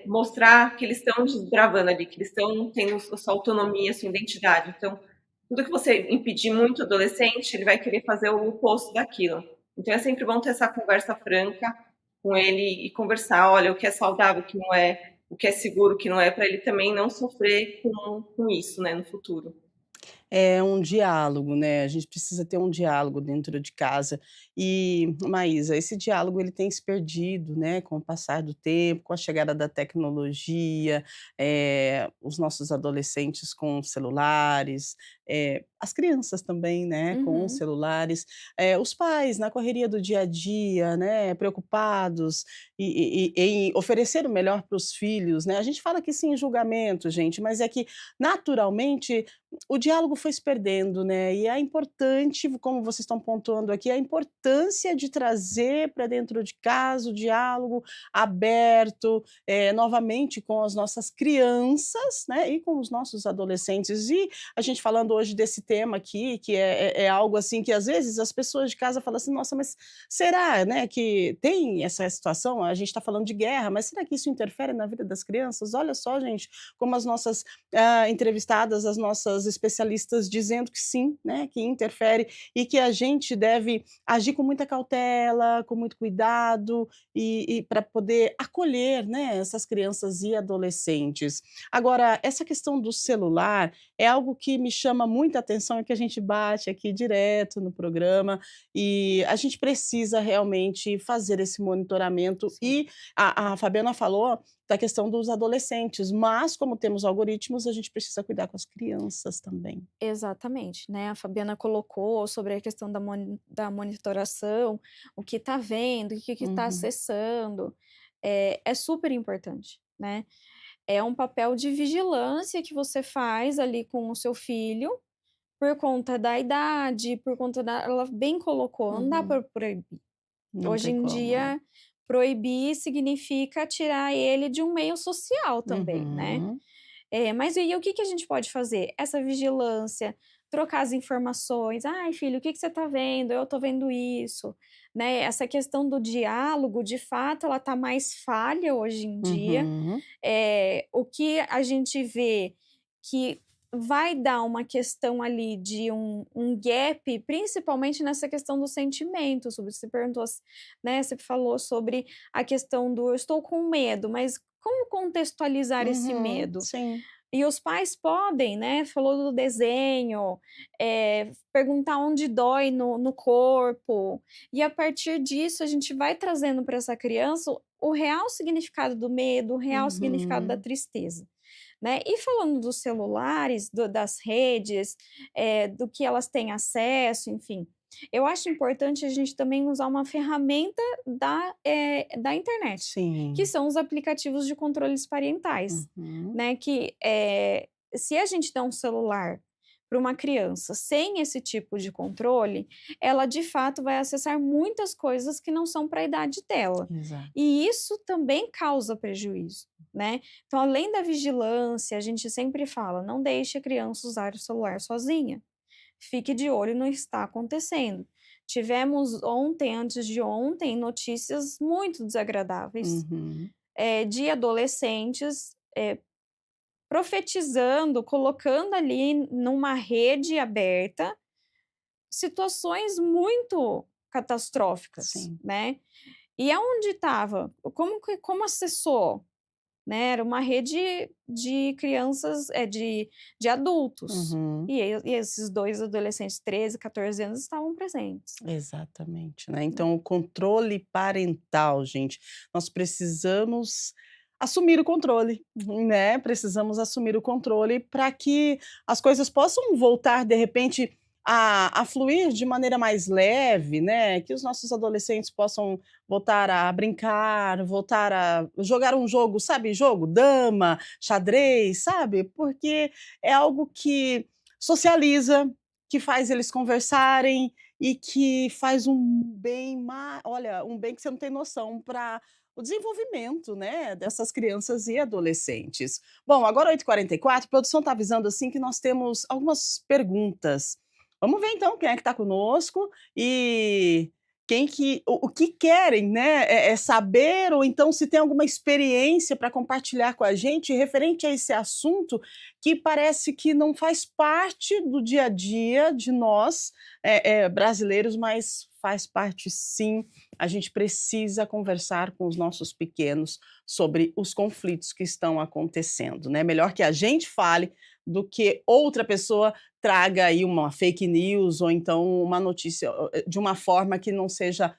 [SPEAKER 3] mostrar que eles estão desbravando ali, que eles estão tendo a sua autonomia, a sua identidade. Então, tudo que você impedir muito o adolescente, ele vai querer fazer o oposto daquilo. Então, é sempre bom ter essa conversa franca com ele e conversar, olha, o que é saudável, o que não é, o que é seguro, o que não é, para ele também não sofrer com isso, né, no futuro.
[SPEAKER 1] É um diálogo, né, a gente precisa ter um diálogo dentro de casa. E, Maísa, esse diálogo ele tem se perdido, né, com o passar do tempo, com a chegada da tecnologia, os nossos adolescentes com celulares, as crianças também, né, com os
[SPEAKER 2] Uhum.
[SPEAKER 1] celulares, os pais na correria do dia a dia, né, preocupados em oferecer o melhor para os filhos, né. A gente fala que sim, julgamento, gente, mas é que naturalmente o diálogo foi se perdendo, né, e é importante, como vocês estão pontuando aqui, a importância de trazer para dentro de casa o diálogo aberto, novamente com as nossas crianças, né, e com os nossos adolescentes. E a gente falando hoje desse tema aqui, que é algo assim que às vezes as pessoas de casa falam assim: "Nossa, mas será, né, que tem essa situação? A gente está falando de guerra, mas será que isso interfere na vida das crianças?". Olha só, gente, como as nossas entrevistadas, as nossas especialistas dizendo que sim, né, que interfere e que a gente deve agir com muita cautela, com muito cuidado e para poder acolher, né, essas crianças e adolescentes. Agora, essa questão do celular é algo que me chama muita atenção e que a gente bate aqui direto no programa, e a gente precisa realmente fazer esse monitoramento.
[SPEAKER 2] Sim.
[SPEAKER 1] E a Fabiana falou da questão dos adolescentes, mas como temos algoritmos, a gente precisa cuidar com as crianças também.
[SPEAKER 2] Exatamente, né, a Fabiana colocou sobre a questão da monitoração, o que está vendo, o que está
[SPEAKER 1] Uhum,
[SPEAKER 2] acessando, é super importante, né. É um papel de vigilância que você faz ali com o seu filho, por conta da idade, por conta da ela bem colocou, não dá
[SPEAKER 1] uhum.
[SPEAKER 2] para proibir.
[SPEAKER 1] Não
[SPEAKER 2] Hoje
[SPEAKER 1] tem
[SPEAKER 2] em
[SPEAKER 1] como, né.
[SPEAKER 2] dia, proibir significa tirar ele de um meio social também, né.
[SPEAKER 1] Uhum,
[SPEAKER 2] Mas e o que que a gente pode fazer? Essa vigilância, trocar as informações: "Ai filho, o que que você está vendo? Eu estou vendo isso", né. Essa questão do diálogo, de fato, ela está mais falha hoje em dia.
[SPEAKER 1] uhum,
[SPEAKER 2] O que a gente vê que vai dar uma questão ali de um gap, principalmente nessa questão do sentimento, sobre você perguntou né, você falou sobre a questão do "eu estou com medo", mas como contextualizar esse
[SPEAKER 1] uhum,
[SPEAKER 2] medo?
[SPEAKER 1] sim.
[SPEAKER 2] E os pais podem, né, falou do desenho, perguntar onde dói no corpo, e a partir disso a gente vai trazendo para essa criança o real significado do medo, o real significado da
[SPEAKER 1] Uhum,
[SPEAKER 2] tristeza, né. E falando dos celulares, das redes, do que elas têm acesso, enfim, eu acho importante a gente também usar uma ferramenta da internet, que
[SPEAKER 1] sim.
[SPEAKER 2] são os aplicativos de controles parentais,
[SPEAKER 1] Uhum,
[SPEAKER 2] né, que, se a gente dá um celular para uma criança sem esse tipo de controle, ela de fato vai acessar muitas coisas que não são para a idade dela.
[SPEAKER 1] exato.
[SPEAKER 2] E isso também causa prejuízo, né. Então além da vigilância, a gente sempre fala: "Não deixe a criança usar o celular sozinha, fique de olho no que está acontecendo". Tivemos ontem, antes de ontem, notícias muito desagradáveis,
[SPEAKER 1] Uhum,
[SPEAKER 2] de adolescentes, profetizando, colocando ali numa rede aberta, situações muito catastróficas,
[SPEAKER 1] sim.
[SPEAKER 2] né. E aonde estava? Como acessou? Né, era uma rede de crianças, de adultos,
[SPEAKER 1] Uhum.
[SPEAKER 2] e esses 2 adolescentes, 13, 14 anos, estavam presentes,
[SPEAKER 1] Exatamente, né,
[SPEAKER 2] né.
[SPEAKER 1] então o controle parental, gente, nós precisamos assumir o controle, né, precisamos assumir o controle para que as coisas possam voltar, de repente, a fluir de maneira mais leve, né, que os nossos adolescentes possam voltar a brincar, voltar a jogar um jogo, sabe, jogo, dama, xadrez, sabe, porque é algo que socializa, que faz eles conversarem, e que faz um bem olha, um bem que você não tem noção para o desenvolvimento, né, dessas crianças e adolescentes. Bom, agora 8h44, a produção está avisando, assim, que nós temos algumas perguntas. Vamos ver então quem é que está conosco e quem que o que querem, né, saber ou então se tem alguma experiência para compartilhar com a gente referente a esse assunto que parece que não faz parte do dia a dia de nós, brasileiros, mas faz parte sim A gente precisa conversar com os nossos pequenos sobre os conflitos que estão acontecendo, né? Melhor que a gente fale do que outra pessoa traga aí uma fake news ou então uma notícia de uma forma que não seja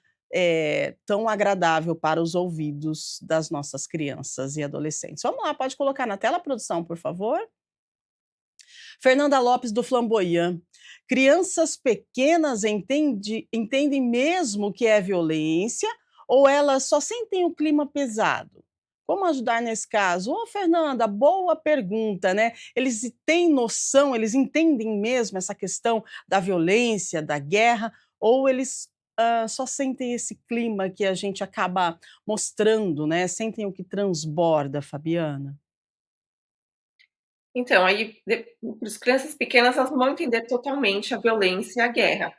[SPEAKER 1] tão agradável para os ouvidos das nossas crianças e adolescentes. Vamos lá, pode colocar na tela, produção, por favor? Fernanda Lopes do Flamboyant. Crianças pequenas entendem mesmo o que é violência ou elas só sentem o clima pesado? Como ajudar nesse caso? Ô, Fernanda, boa pergunta, né? Eles têm noção, eles entendem mesmo essa questão da violência, da guerra, ou eles só sentem esse clima que a gente acaba mostrando, né? Sentem o que transborda, Fabiana?
[SPEAKER 3] Então, aí, para as crianças pequenas, elas não vão entender totalmente a violência e a guerra.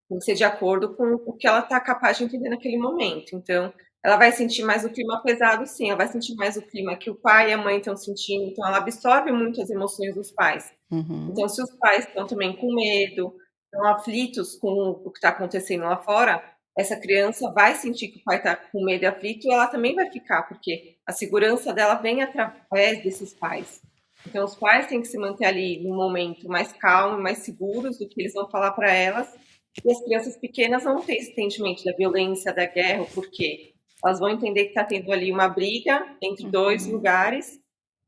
[SPEAKER 3] Tem que ser de acordo com o que ela está capaz de entender naquele momento. Então, ela vai sentir mais o clima pesado, sim, ela vai sentir mais o clima que o pai e a mãe estão sentindo, então ela absorve muito as emoções dos pais.
[SPEAKER 1] Uhum.
[SPEAKER 3] Então, se os pais estão também com medo, estão aflitos com o que está acontecendo lá fora, essa criança vai sentir que o pai está com medo e aflito e ela também vai ficar, porque a segurança dela vem através desses pais. Então, os pais têm que se manter ali no momento mais calmo, mais seguros do que eles vão falar para elas. E as crianças pequenas não têm esse entendimento da violência, da guerra, o porquê. Elas vão entender que está tendo ali uma briga entre dois
[SPEAKER 1] Uhum.
[SPEAKER 3] lugares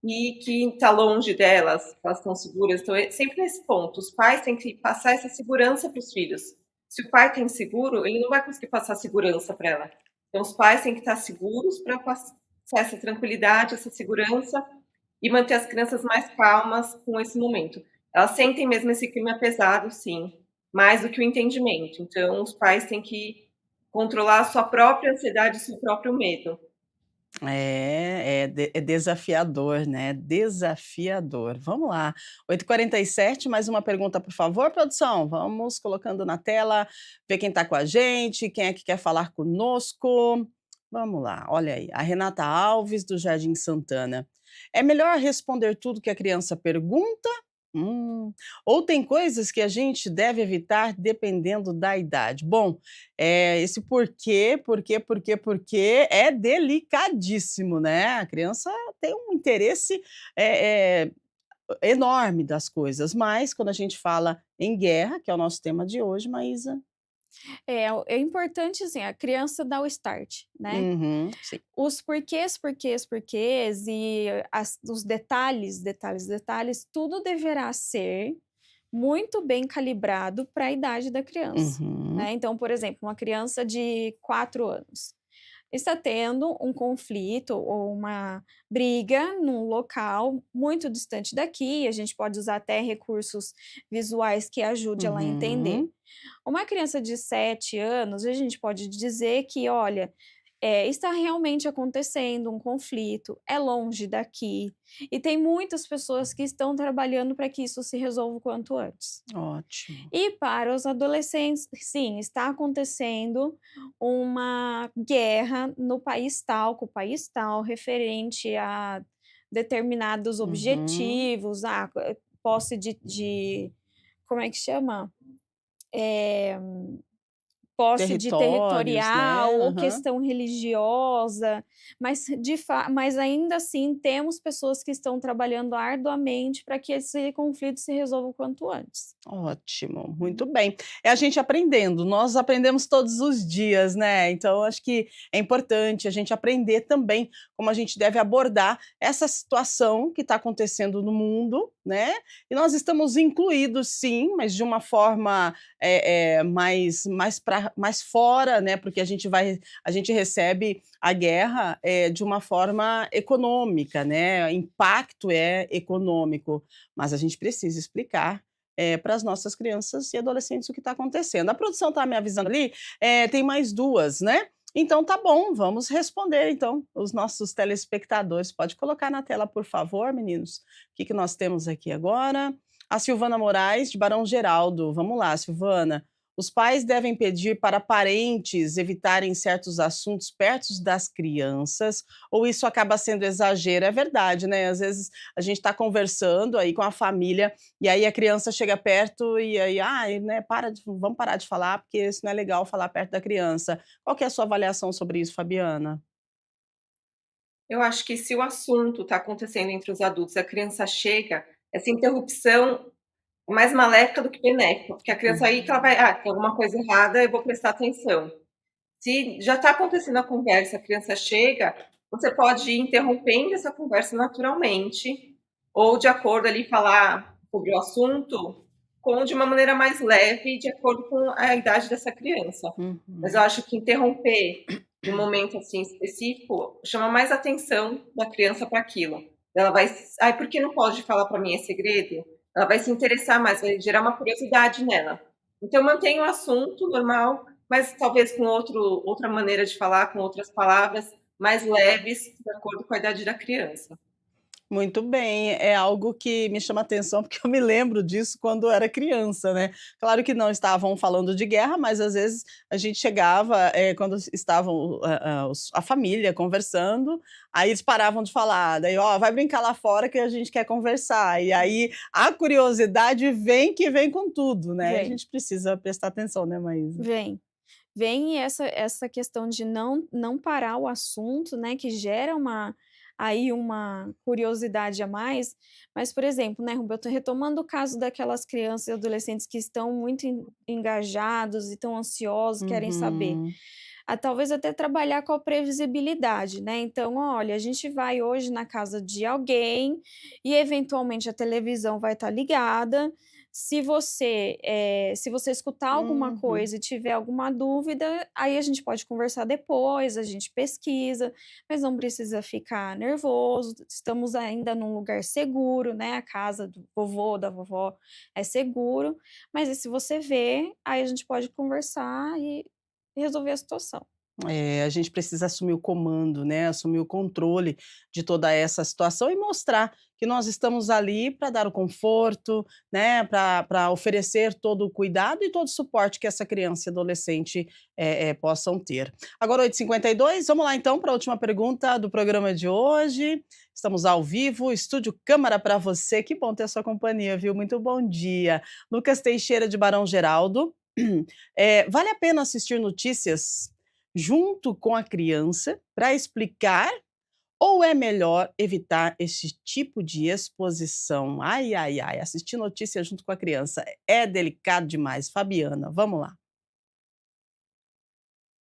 [SPEAKER 3] e que está longe delas, que elas estão seguras. Então, é sempre nesse ponto. Os pais têm que passar essa segurança para os filhos. Se o pai está inseguro, ele não vai conseguir passar segurança para ela. Então, os pais têm que estar seguros para passar essa tranquilidade, essa segurança e manter as crianças mais calmas com esse momento. Elas sentem mesmo esse clima pesado, sim, mais do que o entendimento. Então, os pais têm que controlar a sua própria ansiedade e seu próprio medo.
[SPEAKER 1] É desafiador, né, desafiador. Vamos lá, 8h47, mais uma pergunta, por favor, produção. Vamos colocando na tela, ver quem está com a gente, quem é que quer falar conosco. Vamos lá, olha aí, a Renata Alves, do Jardim Santana. É melhor responder tudo que a criança pergunta? Ou tem coisas que a gente deve evitar dependendo da idade? Bom, esse porquê é delicadíssimo, né? A criança tem um interesse eh enorme das coisas, mas quando a gente fala em guerra, que é o nosso tema de hoje, Maísa.
[SPEAKER 2] É importante, assim, a criança dar o start, né.
[SPEAKER 1] Uhum, sim.
[SPEAKER 2] Os porquês e os detalhes, tudo deverá ser muito bem calibrado para a idade da criança,
[SPEAKER 1] Uhum,
[SPEAKER 2] né. Então, por exemplo, uma criança de 4 anos está tendo um conflito ou uma briga num local muito distante daqui, a gente pode usar até recursos visuais que ajude ela a entender.
[SPEAKER 1] uhum,
[SPEAKER 2] Uma criança de 7 anos, a gente pode dizer que: "Olha, está realmente acontecendo um conflito, é longe daqui, e tem muitas pessoas que estão trabalhando para que isso se resolva o quanto antes".
[SPEAKER 1] ótimo.
[SPEAKER 2] E para os adolescentes, sim, está acontecendo uma guerra no país tal, com o país tal, referente a determinados
[SPEAKER 1] Uhum.
[SPEAKER 2] objetivos, posse de como é que chama? Eh Posse de
[SPEAKER 1] Territórios, né?
[SPEAKER 2] territorial ou
[SPEAKER 1] Aham.
[SPEAKER 2] questão religiosa, mas ainda assim temos pessoas que estão trabalhando arduamente para que esse conflito se resolva o quanto antes.
[SPEAKER 1] Ótimo, muito bem. É a gente aprendendo, nós aprendemos todos os dias, né, então acho que é importante a gente aprender também como a gente deve abordar essa situação que está acontecendo no mundo, né, e nós estamos incluídos sim, mas de uma forma, mais fora, né, porque a gente recebe a guerra, de uma forma econômica, né, o impacto é econômico, mas a gente precisa explicar para as nossas crianças e adolescentes o que está acontecendo. A produção está me avisando ali, tem mais 2, né. Então tá bom, vamos responder então os nossos telespectadores. Pode colocar na tela, por favor, meninos. O que que nós temos aqui agora? A Silvana Moraes, de Barão Geraldo. Vamos lá, Silvana. Os pais devem pedir para parentes evitarem certos assuntos perto das crianças, ou isso acaba sendo exagero? É verdade, né? Às vezes a gente está conversando aí com a família e aí a criança chega perto e aí, ai, né, vamos parar de falar, porque isso não é legal falar perto da criança. Qual que é a sua avaliação sobre isso, Fabiana?
[SPEAKER 3] Eu acho que se o assunto está acontecendo entre os adultos, a criança chega, essa interrupção é mais maléfica do que benéfica, porque a criança aí que ela vai: "Ah, tem alguma coisa errada, eu vou prestar atenção". Se já está acontecendo a conversa, a criança chega, você pode ir interrompendo essa conversa naturalmente, ou de acordo ali falar sobre o assunto, com de uma maneira mais leve, de acordo com a idade dessa criança. Mas eu
[SPEAKER 1] Uhum.
[SPEAKER 3] acho que interromper em um momento, assim, específico, chama mais atenção da criança para aquilo. Ela vai: "Ai, por que não pode falar para mim, é segredo?". Ela vai se interessar mais, vai gerar uma curiosidade nela. Então mantenha o assunto normal, mas talvez com outra maneira de falar, com outras palavras mais leves, de acordo com a idade da criança.
[SPEAKER 1] Muito bem, é algo que me chama atenção, porque eu me lembro disso quando eu era criança, né. Claro que não estavam falando de guerra, mas às vezes a gente chegava, quando estavam a família conversando, aí eles paravam de falar, daí: "Ó, vai brincar lá fora que a gente quer conversar", e aí a curiosidade vem que vem com tudo, né, a
[SPEAKER 2] Vem,
[SPEAKER 1] gente precisa prestar atenção, né, Maísa?
[SPEAKER 2] vem. Vem, e essa questão de não parar o assunto, né, que gera uma curiosidade a mais. Mas, por exemplo, né, Roberto, retomando o caso daquelas crianças e adolescentes que estão muito engajados e estão ansiosos, querem saber.
[SPEAKER 1] Uhum.
[SPEAKER 2] Talvez até trabalhar com a previsibilidade, né, então: "Olha, a gente vai hoje na casa de alguém e eventualmente a televisão vai estar ligada. Se você escutar alguma
[SPEAKER 1] Uhum.
[SPEAKER 2] coisa e tiver alguma dúvida, aí a gente pode conversar depois, a gente pesquisa, mas não precisa ficar nervoso, estamos ainda num lugar seguro, né, a casa do vovô, da vovó é seguro, mas e se você vê, aí a gente pode conversar e resolver a situação".
[SPEAKER 1] É, a gente precisa assumir o comando, né, assumir o controle de toda essa situação e mostrar que nós estamos ali para dar o conforto, né, para oferecer todo o cuidado e todo o suporte que essa criança e adolescente, possam ter. Agora 8h52, vamos lá então para a última pergunta do programa de hoje. Estamos ao vivo, estúdio Câmara para você, que bom ter a sua companhia, viu, muito bom dia. Lucas Teixeira de Barão Geraldo, vale a pena assistir notícias junto com a criança para explicar ou é melhor evitar esse tipo de exposição? Ai, ai, ai, assistir notícia junto com a criança é delicado demais. Fabiana, vamos lá.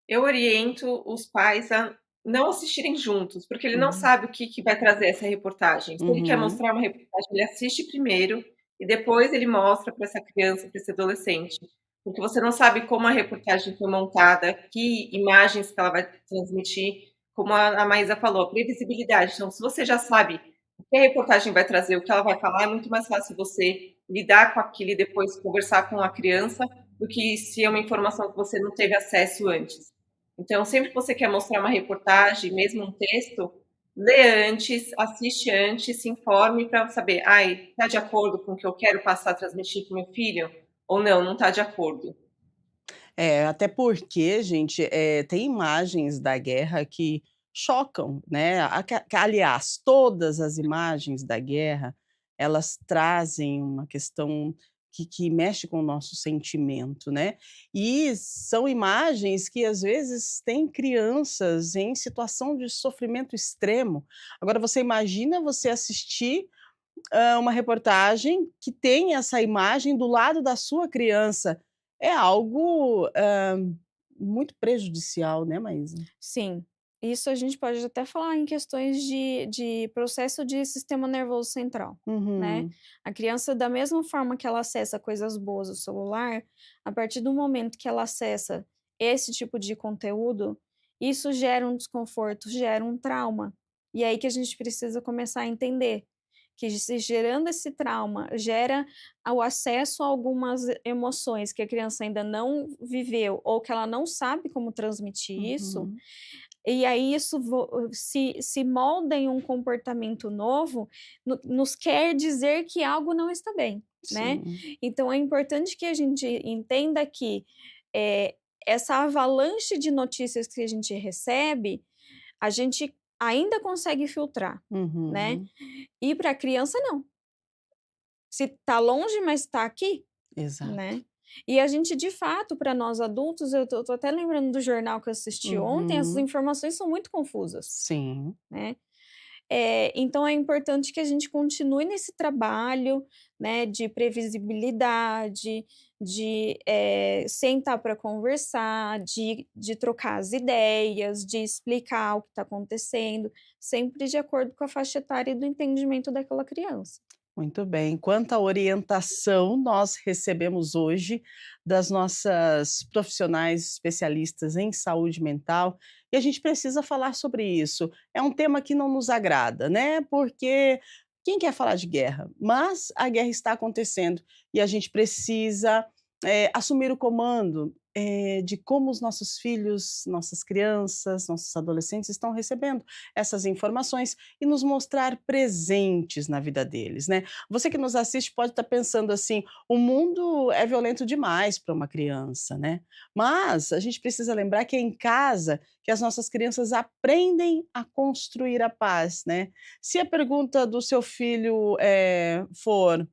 [SPEAKER 3] Eu oriento os pais a não assistirem juntos, porque ele não
[SPEAKER 1] Uhum.
[SPEAKER 3] sabe o que vai trazer essa reportagem. Se ele quer
[SPEAKER 1] Uhum.
[SPEAKER 3] mostrar uma reportagem, ele assiste primeiro e depois ele mostra para essa criança, para esse adolescente. Porque você não sabe como a reportagem foi montada, que imagens que ela vai transmitir, como a Maísa falou, a previsibilidade. Então, se você já sabe o que a reportagem vai trazer, o que ela vai falar, é muito mais fácil você lidar com aquilo e depois conversar com a criança, do que se é uma informação que você não teve acesso antes. Então, sempre que você quer mostrar uma reportagem, mesmo um texto, lê antes, assiste antes, se informe para saber, ai, está de acordo com o que eu quero passar, transmitir para o meu filho? Ou não, não está de acordo.
[SPEAKER 1] É, até porque, gente, tem imagens da guerra que chocam, né, aliás, todas as imagens da guerra, elas trazem uma questão que mexe com o nosso sentimento, né, e são imagens que, às vezes, têm crianças em situação de sofrimento extremo. Agora você imagina você assistir, uma reportagem que tem essa imagem do lado da sua criança. É algo, muito prejudicial, né, Maísa?
[SPEAKER 2] Sim, isso a gente pode até falar em questões de processo de sistema nervoso central, né.
[SPEAKER 1] Uhum,
[SPEAKER 2] A criança, da mesma forma que ela acessa coisas boas do celular, a partir do momento que ela acessa esse tipo de conteúdo, isso gera um desconforto, gera um trauma. E é aí que a gente precisa começar a entender, que se gerando esse trauma, gera o acesso a algumas emoções que a criança ainda não viveu ou que ela não sabe como transmitir isso,
[SPEAKER 1] uhum.
[SPEAKER 2] e aí isso se molda em um comportamento novo, nos quer dizer que algo não está bem, né?
[SPEAKER 1] Sim.
[SPEAKER 2] Então é importante que a gente entenda que eh, essa avalanche de notícias que a gente recebe, a gente ainda consegue filtrar, né?
[SPEAKER 1] Uhum.
[SPEAKER 2] E para a criança não. Se tá longe, mas tá aqui,
[SPEAKER 1] Exato.
[SPEAKER 2] né. E a gente de fato, para nós adultos, eu tô até lembrando do jornal que eu assisti ontem, essas
[SPEAKER 1] Uhum.
[SPEAKER 2] informações são muito confusas,
[SPEAKER 1] Sim.
[SPEAKER 2] né. Então é importante que a gente continue nesse trabalho, né, de previsibilidade, de, sentar para conversar, de trocar as ideias, de explicar o que está acontecendo, sempre de acordo com a faixa etária e do entendimento daquela criança.
[SPEAKER 1] Muito bem. Quanta orientação nós recebemos hoje das nossas profissionais especialistas em saúde mental, e a gente precisa falar sobre isso. É um tema que não nos agrada, né? Porque quem quer falar de guerra? Mas a guerra está acontecendo e a gente precisa assumir o comando de como os nossos filhos, nossas crianças, nossos adolescentes estão recebendo essas informações e nos mostrar presentes na vida deles, né? Você que nos assiste pode estar pensando assim: o mundo é violento demais para uma criança, né? Mas a gente precisa lembrar que é em casa que as nossas crianças aprendem a construir a paz, né? Se a pergunta do seu filho for: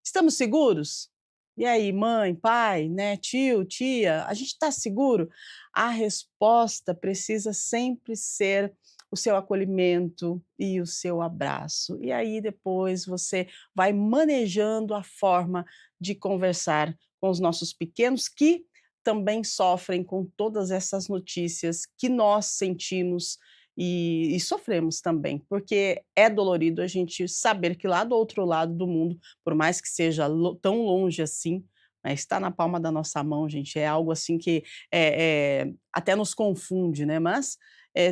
[SPEAKER 1] estamos seguros? E aí, mãe, pai, né, tio, tia, a gente está seguro? A resposta precisa sempre ser o seu acolhimento e o seu abraço. E aí depois você vai manejando a forma de conversar com os nossos pequenos que também sofrem com todas essas notícias que nós sentimos e sofremos também, porque é dolorido a gente saber que lá do outro lado do mundo, por mais que seja tão longe assim, né, está na palma da nossa mão, gente, é algo assim que até nos confunde, né? Mas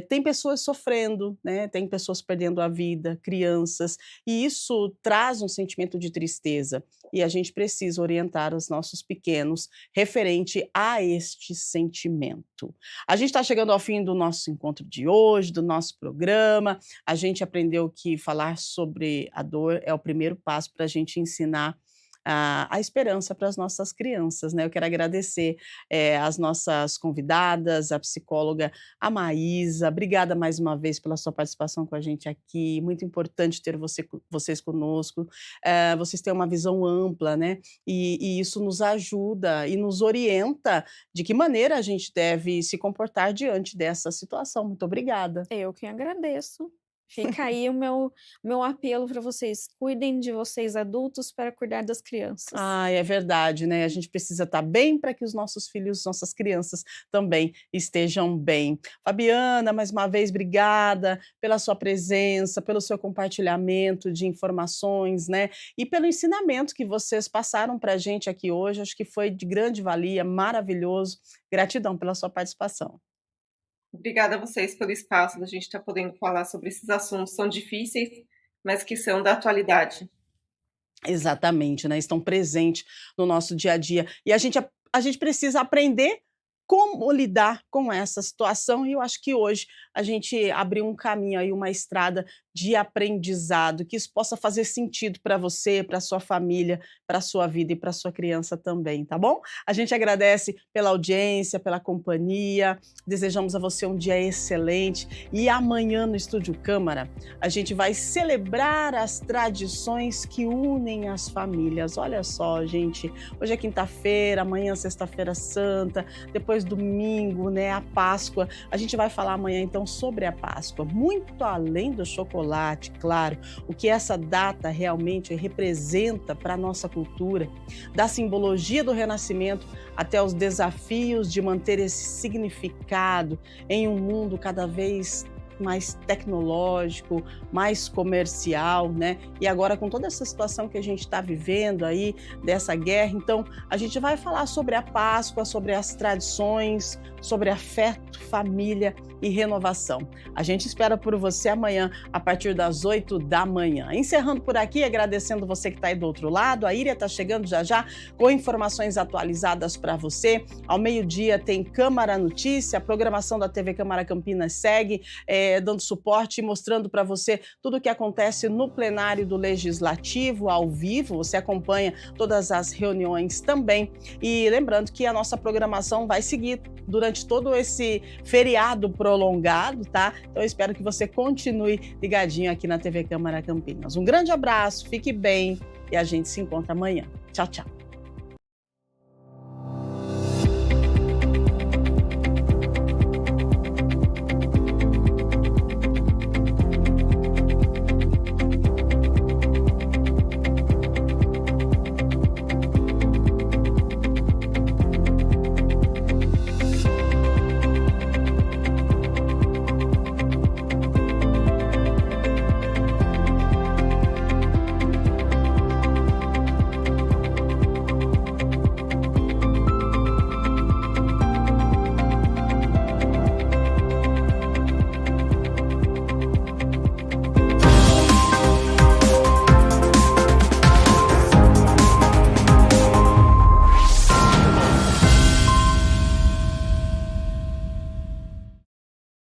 [SPEAKER 1] tem pessoas sofrendo, né? Tem pessoas perdendo a vida, crianças, e isso traz um sentimento de tristeza. E a gente precisa orientar os nossos pequenos referente a este sentimento. A gente está chegando ao fim do nosso encontro de hoje, do nosso programa. A gente aprendeu que falar sobre a dor é o primeiro passo para a gente ensinar a esperança para as nossas crianças, né? Eu quero agradecer as nossas convidadas, a psicóloga, a Maísa. Obrigada mais uma vez pela sua participação com a gente aqui. Muito importante ter vocês conosco. Vocês têm uma visão ampla, né? E isso nos ajuda e nos orienta de que maneira a gente deve se comportar diante dessa situação. Muito obrigada.
[SPEAKER 2] Eu que agradeço. Fica aí o meu apelo para vocês, cuidem de vocês adultos para cuidar das crianças.
[SPEAKER 1] Ah, é verdade, né, a gente precisa estar bem para que os nossos filhos, nossas crianças também estejam bem. Fabiana, mais uma vez, obrigada pela sua presença, pelo seu compartilhamento de informações, né, e pelo ensinamento que vocês passaram para a gente aqui hoje, acho que foi de grande valia, maravilhoso. Gratidão pela sua participação.
[SPEAKER 3] Obrigada a vocês pelo espaço da gente estar podendo falar sobre esses assuntos tão difíceis, mas que são da atualidade.
[SPEAKER 1] Exatamente, né, estão presentes no nosso dia a dia. E a gente precisa aprender como lidar com essa situação, e eu acho que hoje a gente abriu um caminho aí, uma estrada de aprendizado, que isso possa fazer sentido para você, para sua família, para sua vida e para sua criança também, tá bom? A gente agradece pela audiência, pela companhia, desejamos a você um dia excelente e amanhã no Estúdio Câmara a gente vai celebrar as tradições que unem as famílias. Olha só, gente, hoje é quinta-feira, amanhã sexta-feira santa, depois domingo, né, a Páscoa. A gente vai falar amanhã então sobre a Páscoa, muito além do chocolate, claro, o que essa data realmente representa para a nossa cultura, da simbologia do renascimento até os desafios de manter esse significado em um mundo cada vez mais tecnológico, mais comercial, né? E agora com toda essa situação que a gente está vivendo aí, dessa guerra, então a gente vai falar sobre a Páscoa, sobre as tradições, sobre afeto, família e renovação. A gente espera por você amanhã, a partir das 8 da manhã. Encerrando por aqui, agradecendo você que está aí do outro lado. A Íria está chegando já já com informações atualizadas para você. Ao meio-dia tem Câmara Notícia, a programação da TV Câmara Campinas segue, dando suporte e mostrando para você tudo o que acontece no plenário do Legislativo, ao vivo. Você acompanha todas as reuniões também. E lembrando que a nossa programação vai seguir durante todo esse feriado prolongado, tá? Então eu espero que você continue ligadinho aqui na TV Câmara Campinas. Um grande abraço, fique bem e a gente se encontra amanhã. Tchau, tchau.